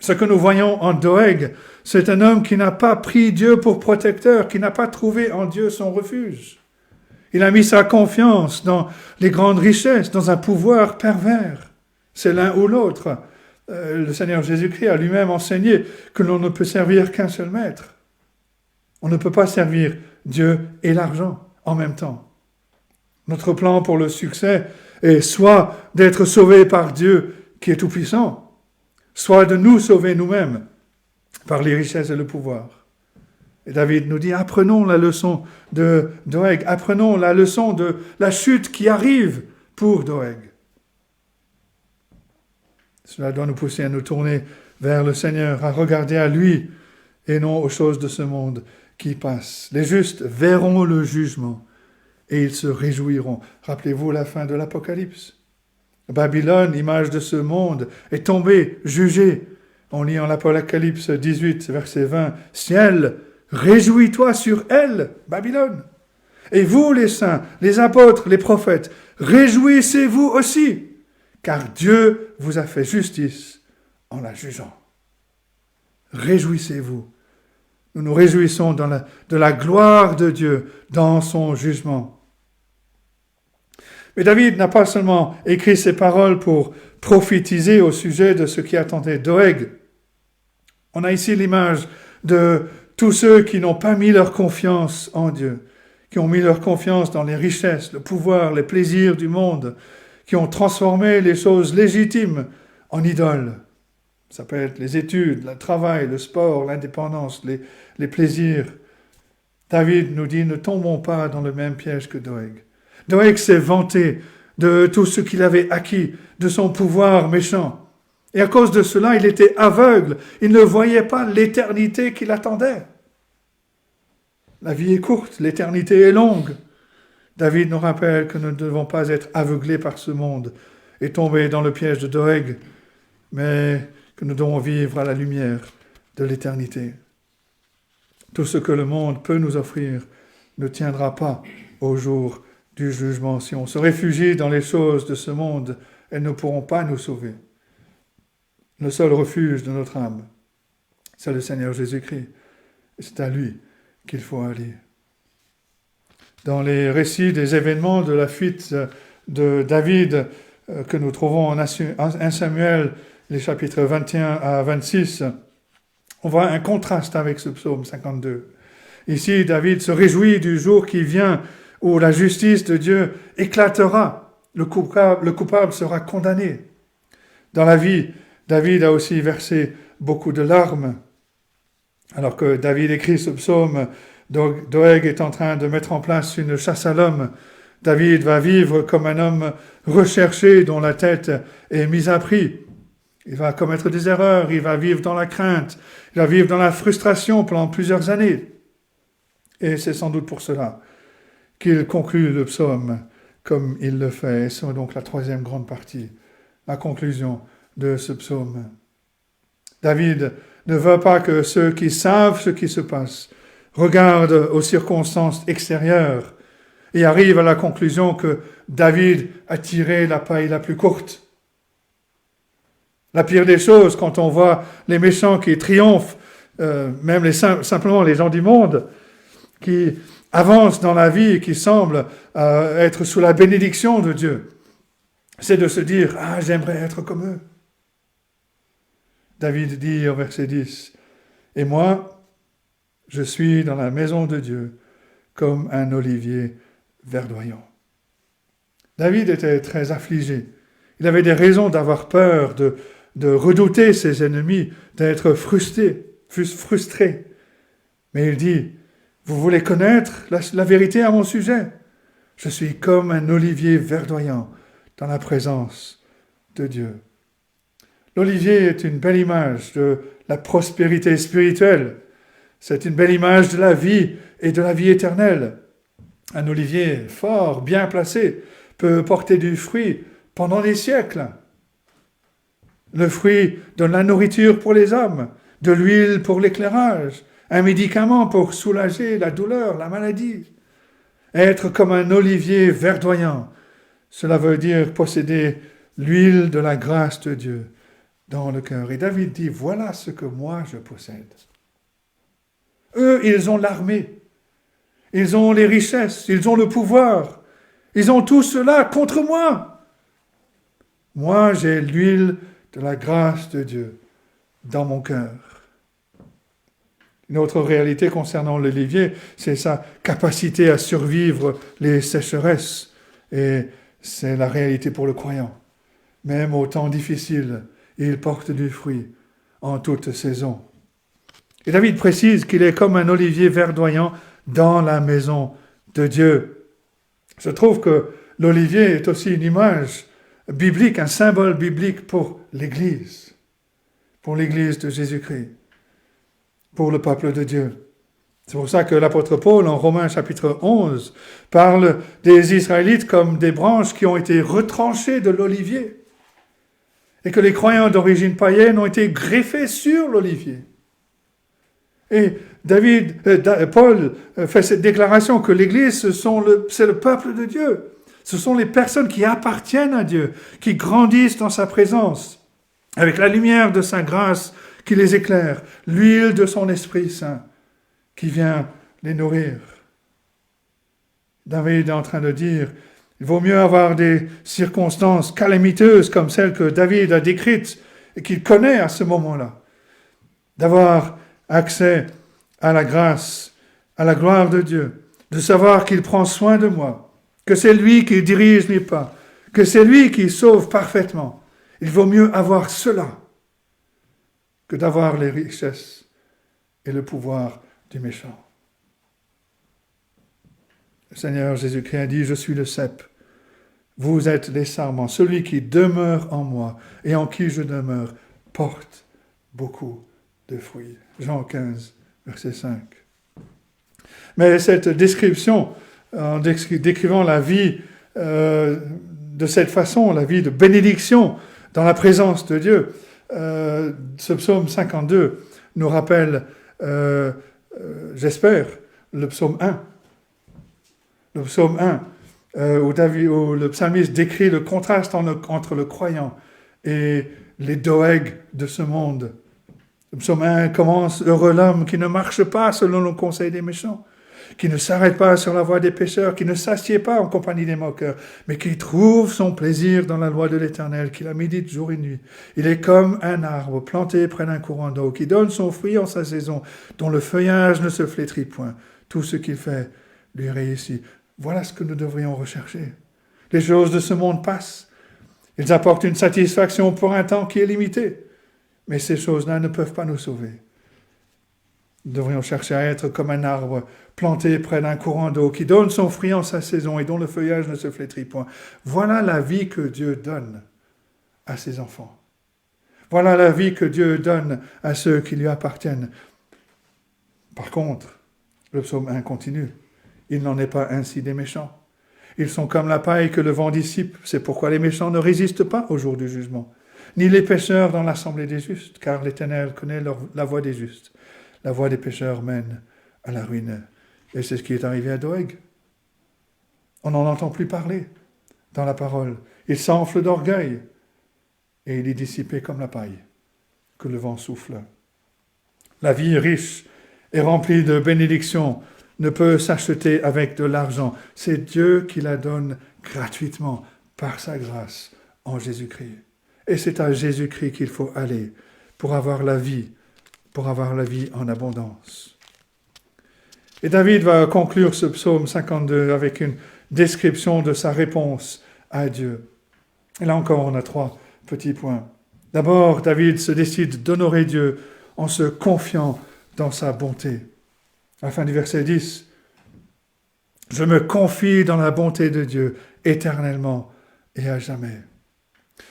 Ce que nous voyons en Doeg, c'est un homme qui n'a pas pris Dieu pour protecteur, qui n'a pas trouvé en Dieu son refuge. Il a mis sa confiance dans les grandes richesses, dans un pouvoir pervers. C'est l'un ou l'autre. Le Seigneur Jésus-Christ a lui-même enseigné que l'on ne peut servir qu'un seul maître. On ne peut pas servir Dieu et l'argent en même temps. Notre plan pour le succès est soit d'être sauvé par Dieu qui est tout-puissant, soit de nous sauver nous-mêmes par les richesses et le pouvoir. Et David nous dit, apprenons la leçon de Doeg, apprenons la leçon de la chute qui arrive pour Doeg. Cela doit nous pousser à nous tourner vers le Seigneur, à regarder à lui et non aux choses de ce monde qui passent. Les justes verront le jugement et ils se réjouiront. Rappelez-vous la fin de l'Apocalypse. Babylone, image de ce monde, est tombée, jugée. On lit en l'Apocalypse 18, verset 20, « Ciel, réjouis-toi sur elle, Babylone. Et vous, les saints, les apôtres, les prophètes, réjouissez-vous aussi, car Dieu vous a fait justice en la jugeant. » Réjouissez-vous. Nous nous réjouissons de la gloire de Dieu dans son jugement. Mais David n'a pas seulement écrit ces paroles pour prophétiser au sujet de ce qui attendait Doeg. On a ici l'image de tous ceux qui n'ont pas mis leur confiance en Dieu, qui ont mis leur confiance dans les richesses, le pouvoir, les plaisirs du monde, qui ont transformé les choses légitimes en idoles. Ça peut être les études, le travail, le sport, l'indépendance, les plaisirs. David nous dit, ne tombons pas dans le même piège que Doeg. Doeg s'est vanté de tout ce qu'il avait acquis, de son pouvoir méchant. Et à cause de cela, il était aveugle. Il ne voyait pas l'éternité qui l'attendait. La vie est courte, l'éternité est longue. David nous rappelle que nous ne devons pas être aveuglés par ce monde et tomber dans le piège de Doeg, mais que nous devons vivre à la lumière de l'éternité. Tout ce que le monde peut nous offrir ne tiendra pas au jour du jugement. Si on se réfugie dans les choses de ce monde, elles ne pourront pas nous sauver. Le seul refuge de notre âme, c'est le Seigneur Jésus-Christ. Et c'est à lui qu'il faut aller. Dans les récits des événements de la fuite de David que nous trouvons en 1 Samuel, les chapitres 21 à 26, on voit un contraste avec ce psaume 52. Ici, David se réjouit du jour qui vient où la justice de Dieu éclatera. Le coupable sera condamné. Dans la vie, David a aussi versé beaucoup de larmes. Alors que David écrit ce psaume, Doeg est en train de mettre en place une chasse à l'homme. David va vivre comme un homme recherché dont la tête est mise à prix. Il va commettre des erreurs, il va vivre dans la crainte, il va vivre dans la frustration pendant plusieurs années. Et c'est sans doute pour cela qu'il conclut le psaume comme il le fait. Et c'est donc la troisième grande partie, la conclusion de ce psaume. David ne veut pas que ceux qui savent ce qui se passe regardent aux circonstances extérieures et arrivent à la conclusion que David a tiré la paille la plus courte. La pire des choses, quand on voit les méchants qui triomphent, même simplement les gens du monde, qui avancent dans la vie et qui semblent être sous la bénédiction de Dieu, c'est de se dire « Ah, j'aimerais être comme eux ». David dit au verset 10, « Et moi, je suis dans la maison de Dieu comme un olivier verdoyant. » David était très affligé. Il avait des raisons d'avoir peur, de redouter ses ennemis, d'être frustré. Mais il dit, vous voulez connaître la vérité à mon sujet? Je suis comme un olivier verdoyant dans la présence de Dieu. L'olivier est une belle image de la prospérité spirituelle. C'est une belle image de la vie et de la vie éternelle. Un olivier fort, bien placé, peut porter du fruit pendant des siècles. Le fruit donne la nourriture pour les hommes, de l'huile pour l'éclairage, un médicament pour soulager la douleur, la maladie. Être comme un olivier verdoyant, cela veut dire posséder l'huile de la grâce de Dieu dans le cœur. Et David dit, voilà ce que moi je possède. Eux, ils ont l'armée. ils ont les richesses, ils ont le pouvoir, ils ont tout cela contre moi. Moi, j'ai l'huile de la grâce de Dieu dans mon cœur. Une autre réalité concernant l'olivier, c'est sa capacité à survivre les sécheresses. Et c'est la réalité pour le croyant. Même au temps difficile, il porte du fruit en toute saison. Et David précise qu'il est comme un olivier verdoyant dans la maison de Dieu. Je trouve que l'olivier est aussi une image biblique, un symbole biblique pour l'Église de Jésus-Christ, pour le peuple de Dieu. C'est pour ça que l'apôtre Paul, en Romains chapitre 11, parle des Israélites comme des branches qui ont été retranchées de l'olivier et que les croyants d'origine païenne ont été greffés sur l'olivier. Et Paul fait cette déclaration que l'Église, c'est le peuple de Dieu. Ce sont les personnes qui appartiennent à Dieu, qui grandissent dans sa présence, avec la lumière de sa grâce qui les éclaire, l'huile de son Esprit Saint qui vient les nourrir. David est en train de dire, il vaut mieux avoir des circonstances calamiteuses comme celles que David a décrites et qu'il connaît à ce moment-là, d'avoir accès à la grâce, à la gloire de Dieu, de savoir qu'il prend soin de moi, que c'est lui qui dirige mes pas, que c'est lui qui sauve parfaitement. Il vaut mieux avoir cela que d'avoir les richesses et le pouvoir du méchant. Le Seigneur Jésus-Christ a dit, je suis le cep, vous êtes les sarments, celui qui demeure en moi et en qui je demeure porte beaucoup de fruits. Jean 15, verset 5. Mais cette description, en décrivant la vie de cette façon, la vie de bénédiction dans la présence de Dieu, ce psaume 52 nous rappelle, j'espère, le psaume 1. Le psaume 1, où le psalmiste décrit le contraste entre le croyant et les doègues de ce monde. Le psaume 1 commence, « Heureux l'homme qui ne marche pas selon le conseil des méchants, qui ne s'arrête pas sur la voie des pécheurs, qui ne s'assied pas en compagnie des moqueurs, mais qui trouve son plaisir dans la loi de l'Éternel, qui la médite jour et nuit. Il est comme un arbre planté près d'un courant d'eau, qui donne son fruit en sa saison, dont le feuillage ne se flétrit point. Tout ce qu'il fait lui réussit. » Voilà ce que nous devrions rechercher. Les choses de ce monde passent. Ils apportent une satisfaction pour un temps qui est limité. Mais ces choses-là ne peuvent pas nous sauver. Nous devrions chercher à être comme un arbre planté près d'un courant d'eau qui donne son fruit en sa saison et dont le feuillage ne se flétrit point. Voilà la vie que Dieu donne à ses enfants. Voilà la vie que Dieu donne à ceux qui lui appartiennent. Par contre, le psaume 1 continue. Il n'en est pas ainsi des méchants. Ils sont comme la paille que le vent dissipe. C'est pourquoi les méchants ne résistent pas au jour du jugement, ni les pécheurs dans l'assemblée des justes, car l'Éternel connaît la voie des justes. La voie des pécheurs mène à la ruine. Et c'est ce qui est arrivé à Doeg. On n'en entend plus parler dans la parole. Il s'enfle d'orgueil et il est dissipé comme la paille que le vent souffle. La vie riche et remplie de bénédictions ne peut s'acheter avec de l'argent. C'est Dieu qui la donne gratuitement par sa grâce en Jésus-Christ. Et c'est à Jésus-Christ qu'il faut aller pour avoir la vie en abondance. Et David va conclure ce psaume 52 avec une description de sa réponse à Dieu. Et là encore, on a 3 petits points. D'abord, David se décide d'honorer Dieu en se confiant dans sa bonté. À la fin du verset 10, « Je me confie dans la bonté de Dieu éternellement et à jamais. »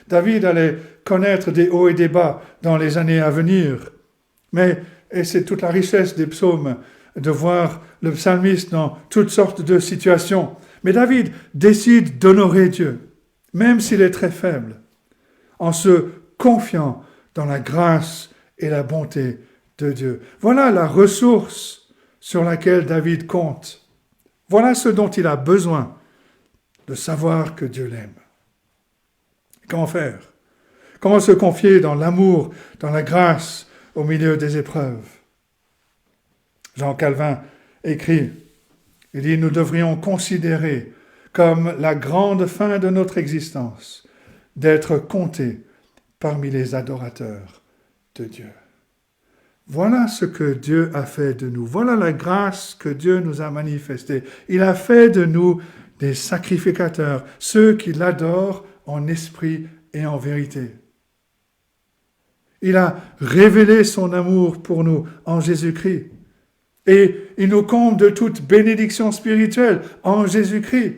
David allait connaître des hauts et des bas dans les années à venir, et c'est toute la richesse des psaumes de voir le psalmiste dans toutes sortes de situations. Mais David décide d'honorer Dieu, même s'il est très faible, en se confiant dans la grâce et la bonté de Dieu. Voilà la ressource sur laquelle David compte. Voilà ce dont il a besoin, de savoir que Dieu l'aime. Comment faire? Comment se confier dans l'amour, dans la grâce, au milieu des épreuves? Jean Calvin écrit, « Il dit, nous devrions considérer comme la grande fin de notre existence d'être comptés parmi les adorateurs de Dieu. Voilà ce que Dieu a fait de nous. Voilà la grâce que Dieu nous a manifestée. Il a fait de nous des sacrificateurs, ceux qui l'adorent en esprit et en vérité. Il a révélé son amour pour nous en Jésus-Christ. Et il nous comble de toute bénédiction spirituelle en Jésus-Christ.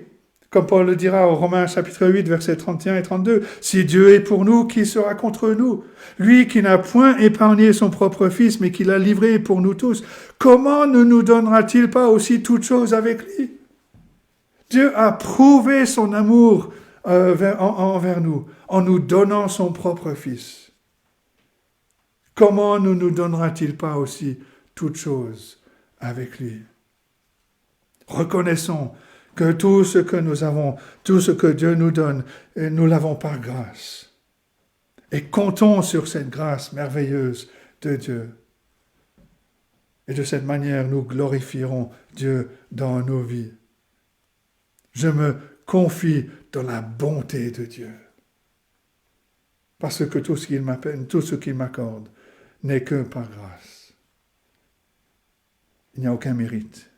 Comme Paul le dira aux Romains chapitre 8, versets 31 et 32. « Si Dieu est pour nous, qui sera contre nous? Lui qui n'a point épargné son propre Fils, mais qui l'a livré pour nous tous, comment ne nous donnera-t-il pas aussi toutes choses avec lui ?» Dieu a prouvé son amour envers nous en nous donnant son propre Fils. Comment ne nous donnera-t-il pas aussi toutes choses avec lui? Reconnaissons que tout ce que nous avons, tout ce que Dieu nous donne, nous l'avons par grâce. Et comptons sur cette grâce merveilleuse de Dieu. Et de cette manière, nous glorifierons Dieu dans nos vies. Je me confie dans la bonté de Dieu. Parce que tout ce qu'il m'accorde n'est que par grâce. Il n'y a aucun mérite.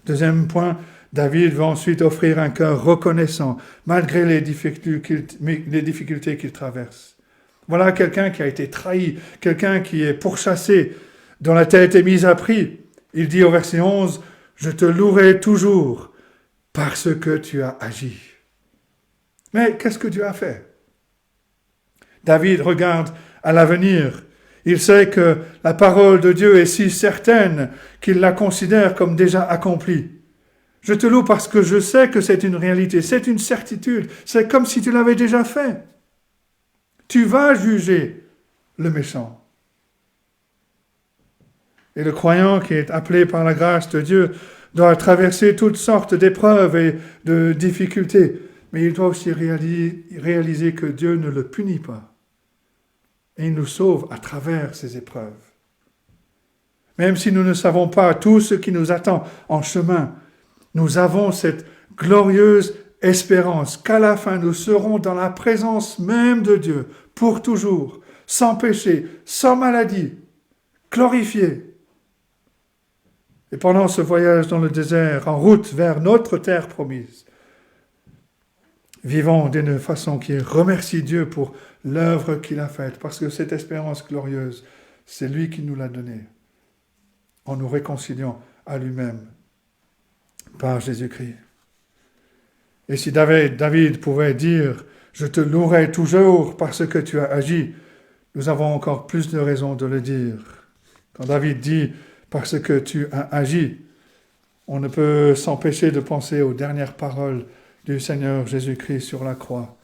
Deuxième point, David va ensuite offrir un cœur reconnaissant, malgré les difficultés qu'il traverse. Voilà quelqu'un qui a été trahi, quelqu'un qui est pourchassé, dont la tête est mise à prix. Il dit au verset 11, « Je te louerai toujours parce que tu as agi. » Mais qu'est-ce que Dieu a fait? David regarde à l'avenir. Il sait que la parole de Dieu est si certaine qu'il la considère comme déjà accomplie. Je te loue parce que je sais que c'est une réalité, c'est une certitude, c'est comme si tu l'avais déjà fait. Tu vas juger le méchant. Et le croyant qui est appelé par la grâce de Dieu doit traverser toutes sortes d'épreuves et de difficultés, mais il doit aussi réaliser que Dieu ne le punit pas. Et il nous sauve à travers ces épreuves. Même si nous ne savons pas tout ce qui nous attend en chemin, nous avons cette glorieuse espérance qu'à la fin nous serons dans la présence même de Dieu pour toujours, sans péché, sans maladie, glorifiés. Et pendant ce voyage dans le désert, en route vers notre terre promise, vivons d'une façon qui remercie Dieu pour l'œuvre qu'il a faite, parce que cette espérance glorieuse, c'est lui qui nous l'a donnée, en nous réconciliant à lui-même par Jésus-Christ. Et si David pouvait dire « Je te louerai toujours parce que tu as agi », nous avons encore plus de raisons de le dire. Quand David dit « parce que tu as agi », on ne peut s'empêcher de penser aux dernières paroles du Seigneur Jésus-Christ sur la croix,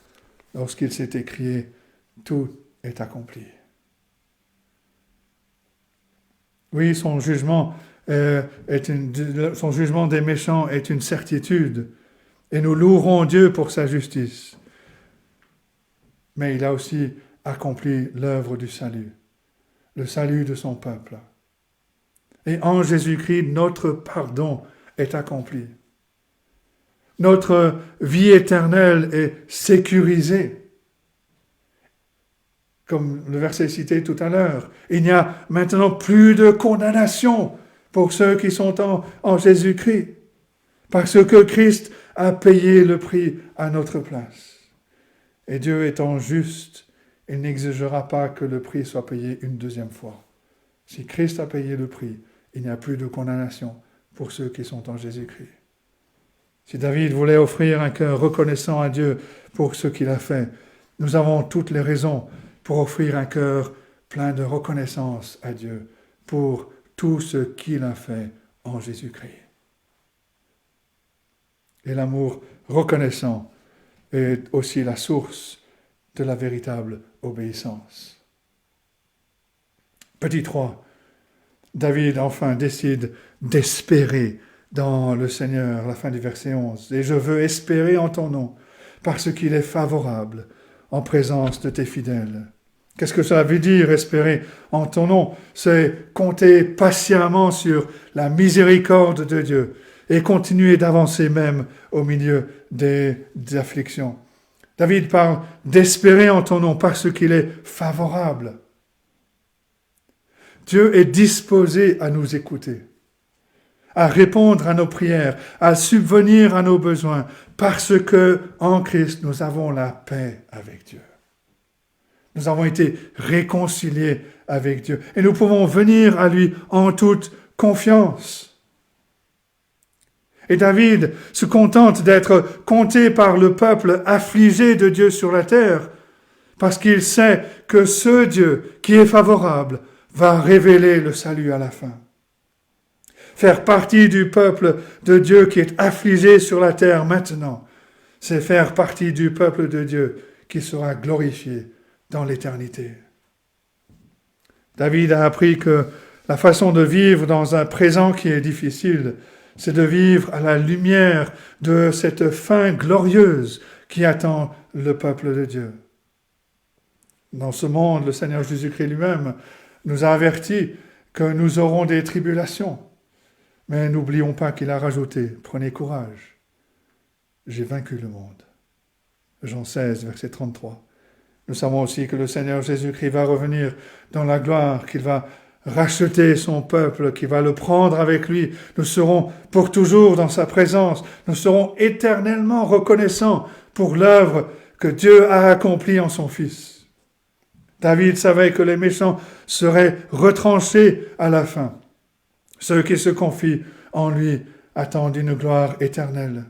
lorsqu'il s'est écrié « Tout est accompli ». Oui, son jugement des méchants est une certitude, et nous louerons Dieu pour sa justice. Mais il a aussi accompli l'œuvre du salut, le salut de son peuple. Et en Jésus-Christ, notre pardon est accompli. Notre vie éternelle est sécurisée. Comme le verset cité tout à l'heure, il n'y a maintenant plus de condamnation pour ceux qui sont en Jésus-Christ, parce que Christ a payé le prix à notre place. Et Dieu étant juste, il n'exigera pas que le prix soit payé une deuxième fois. Si Christ a payé le prix, il n'y a plus de condamnation pour ceux qui sont en Jésus-Christ. Si David voulait offrir un cœur reconnaissant à Dieu pour ce qu'il a fait, nous avons toutes les raisons pour offrir un cœur plein de reconnaissance à Dieu pour tout ce qu'il a fait en Jésus-Christ. Et l'amour reconnaissant est aussi la source de la véritable obéissance. Petit 3, David enfin décide d'espérer dans le Seigneur, la fin du verset 11. « Et je veux espérer en ton nom, parce qu'il est favorable en présence de tes fidèles. » Qu'est-ce que cela veut dire, espérer en ton nom? C'est compter patiemment sur la miséricorde de Dieu et continuer d'avancer même au milieu des afflictions. David parle d'espérer en ton nom parce qu'il est favorable. Dieu est disposé à nous écouter, à répondre à nos prières, à subvenir à nos besoins, parce que en Christ, nous avons la paix avec Dieu. Nous avons été réconciliés avec Dieu et nous pouvons venir à lui en toute confiance. Et David se contente d'être compté par le peuple affligé de Dieu sur la terre, parce qu'il sait que ce Dieu qui est favorable va révéler le salut à la fin. Faire partie du peuple de Dieu qui est affligé sur la terre maintenant, c'est faire partie du peuple de Dieu qui sera glorifié dans l'éternité. David a appris que la façon de vivre dans un présent qui est difficile, c'est de vivre à la lumière de cette fin glorieuse qui attend le peuple de Dieu. Dans ce monde, le Seigneur Jésus-Christ lui-même nous a avertis que nous aurons des tribulations. Mais n'oublions pas qu'il a rajouté, prenez courage, j'ai vaincu le monde. Jean 16, verset 33. Nous savons aussi que le Seigneur Jésus-Christ va revenir dans la gloire, qu'il va racheter son peuple, qu'il va le prendre avec lui. Nous serons pour toujours dans sa présence. Nous serons éternellement reconnaissants pour l'œuvre que Dieu a accomplie en son Fils. David savait que les méchants seraient retranchés à la fin. Ceux qui se confient en lui attendent une gloire éternelle.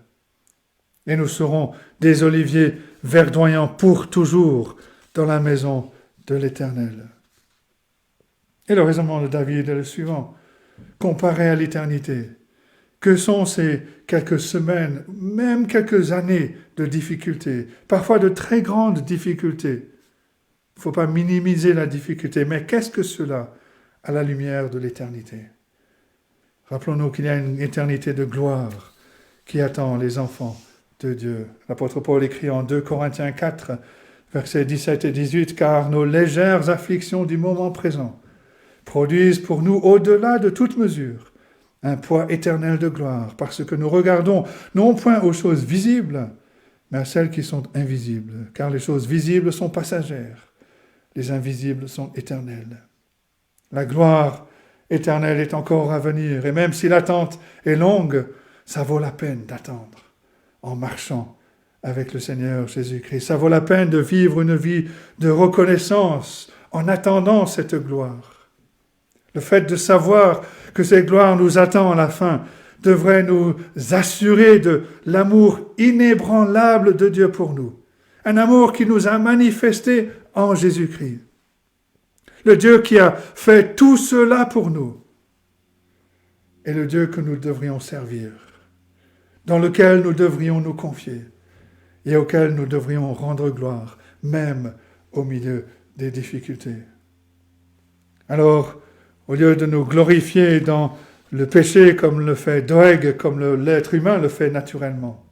Et nous serons des oliviers verdoyants pour toujours dans la maison de l'Éternel. Et le raisonnement de David est le suivant. Comparé à l'éternité, que sont ces quelques semaines, même quelques années de difficultés, parfois de très grandes difficultés. Il ne faut pas minimiser la difficulté, mais qu'est-ce que cela à la lumière de l'éternité? Rappelons-nous qu'il y a une éternité de gloire qui attend les enfants de Dieu. L'apôtre Paul écrit en 2 Corinthiens 4, versets 17 et 18, « Car nos légères afflictions du moment présent produisent pour nous, au-delà de toute mesure, un poids éternel de gloire, parce que nous regardons non point aux choses visibles, mais à celles qui sont invisibles, car les choses visibles sont passagères, les invisibles sont éternelles. » La gloire éternelle est encore à venir, et même si l'attente est longue, ça vaut la peine d'attendre en marchant avec le Seigneur Jésus-Christ. Ça vaut la peine de vivre une vie de reconnaissance en attendant cette gloire. Le fait de savoir que cette gloire nous attend à la fin devrait nous assurer de l'amour inébranlable de Dieu pour nous. Un amour qui nous a manifesté en Jésus-Christ. Le Dieu qui a fait tout cela pour nous est le Dieu que nous devrions servir, dans lequel nous devrions nous confier et auquel nous devrions rendre gloire, même au milieu des difficultés. Alors, au lieu de nous glorifier dans le péché comme le fait Doeg, comme l'être humain le fait naturellement,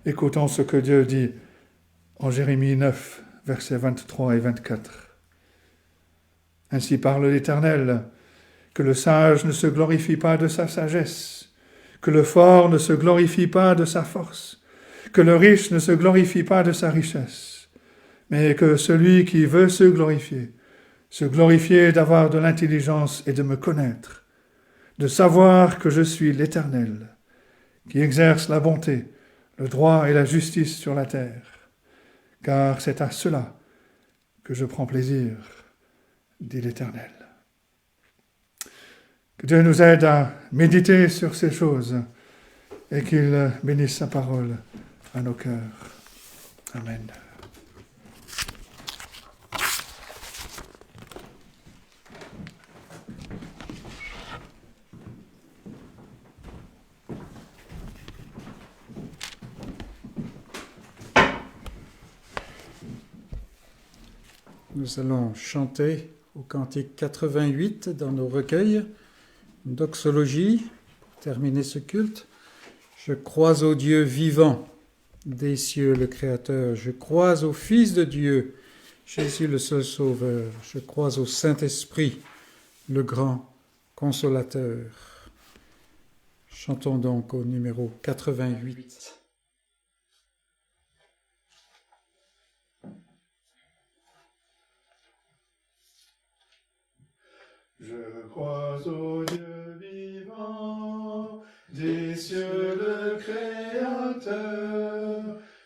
écoutons ce que Dieu dit en Jérémie 9, versets 23 et 24. Ainsi parle l'Éternel, que le sage ne se glorifie pas de sa sagesse, que le fort ne se glorifie pas de sa force, que le riche ne se glorifie pas de sa richesse, mais que celui qui veut se glorifier d'avoir de l'intelligence et de me connaître, de savoir que je suis l'Éternel, qui exerce la bonté, le droit et la justice sur la terre, car c'est à cela que je prends plaisir, dit l'Éternel. Que Dieu nous aide à méditer sur ces choses et qu'il bénisse sa parole à nos cœurs. Amen. Nous allons chanter au cantique 88 dans nos recueils, une doxologie, pour terminer ce culte. Je crois au Dieu vivant, des cieux le Créateur. Je crois au Fils de Dieu, Jésus le seul Sauveur. Je crois au Saint-Esprit, le grand Consolateur. Chantons donc au numéro 88. Je crois au Dieu vivant, des cieux le Créateur.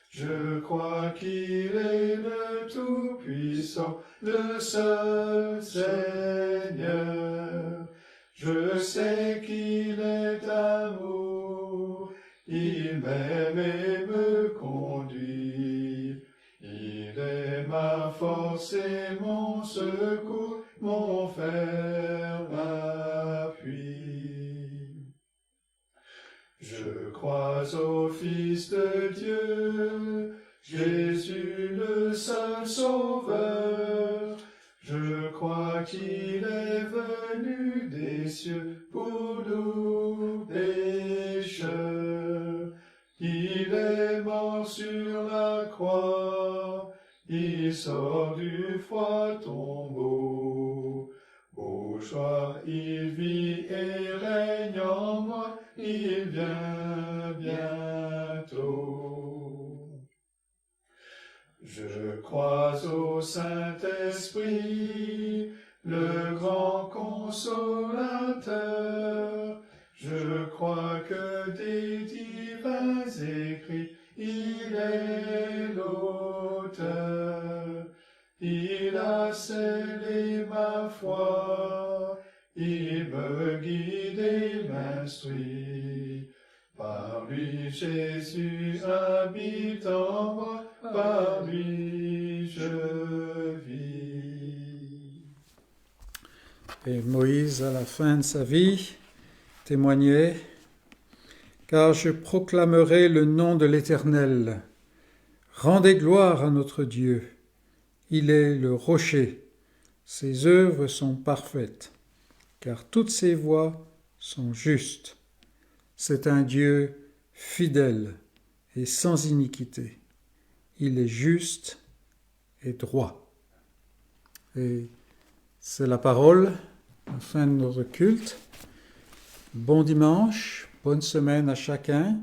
Je crois qu'il est le Tout-Puissant, le seul Seigneur. Je sais qu'il est amour, il m'aime et me conduit. Il est ma force et mon secours, mon ferme appui. Je crois au Fils de Dieu, Jésus le seul Sauveur. Je crois qu'il est venu des cieux pour nous pécheurs. Il est mort sur la croix, il sort du froid tombeau. Au soir il vit et règne en moi, il vient bientôt. Je crois au Saint-Esprit, le grand consolateur. Je crois que des divins écrits, il est l'auteur. Il a scellé ma foi, il me guide et m'instruit. Par lui Jésus habite en moi, par lui je vis. Et Moïse, à la fin de sa vie, témoignait « Car je proclamerai le nom de l'Éternel. Rendez gloire à notre Dieu. Il est le rocher. Ses œuvres sont parfaites, car toutes ses voies sont justes. C'est un Dieu fidèle et sans iniquité. Il est juste et droit. » Et c'est la parole, la fin de notre culte. Bon dimanche, bonne semaine à chacun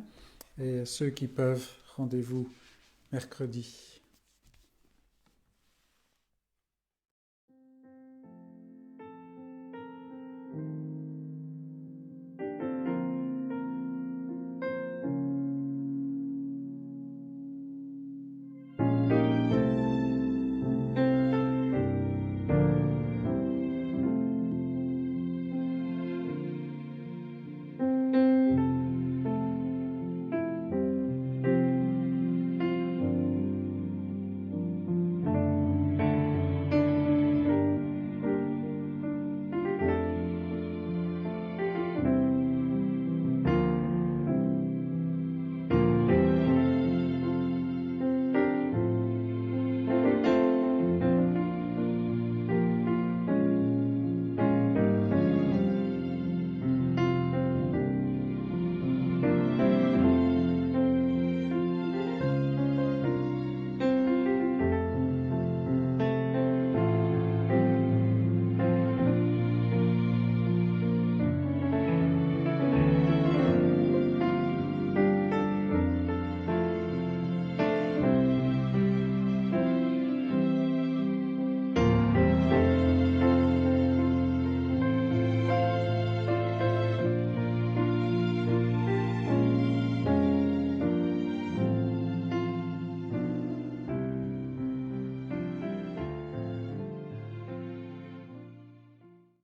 et à ceux qui peuvent, rendez-vous mercredi.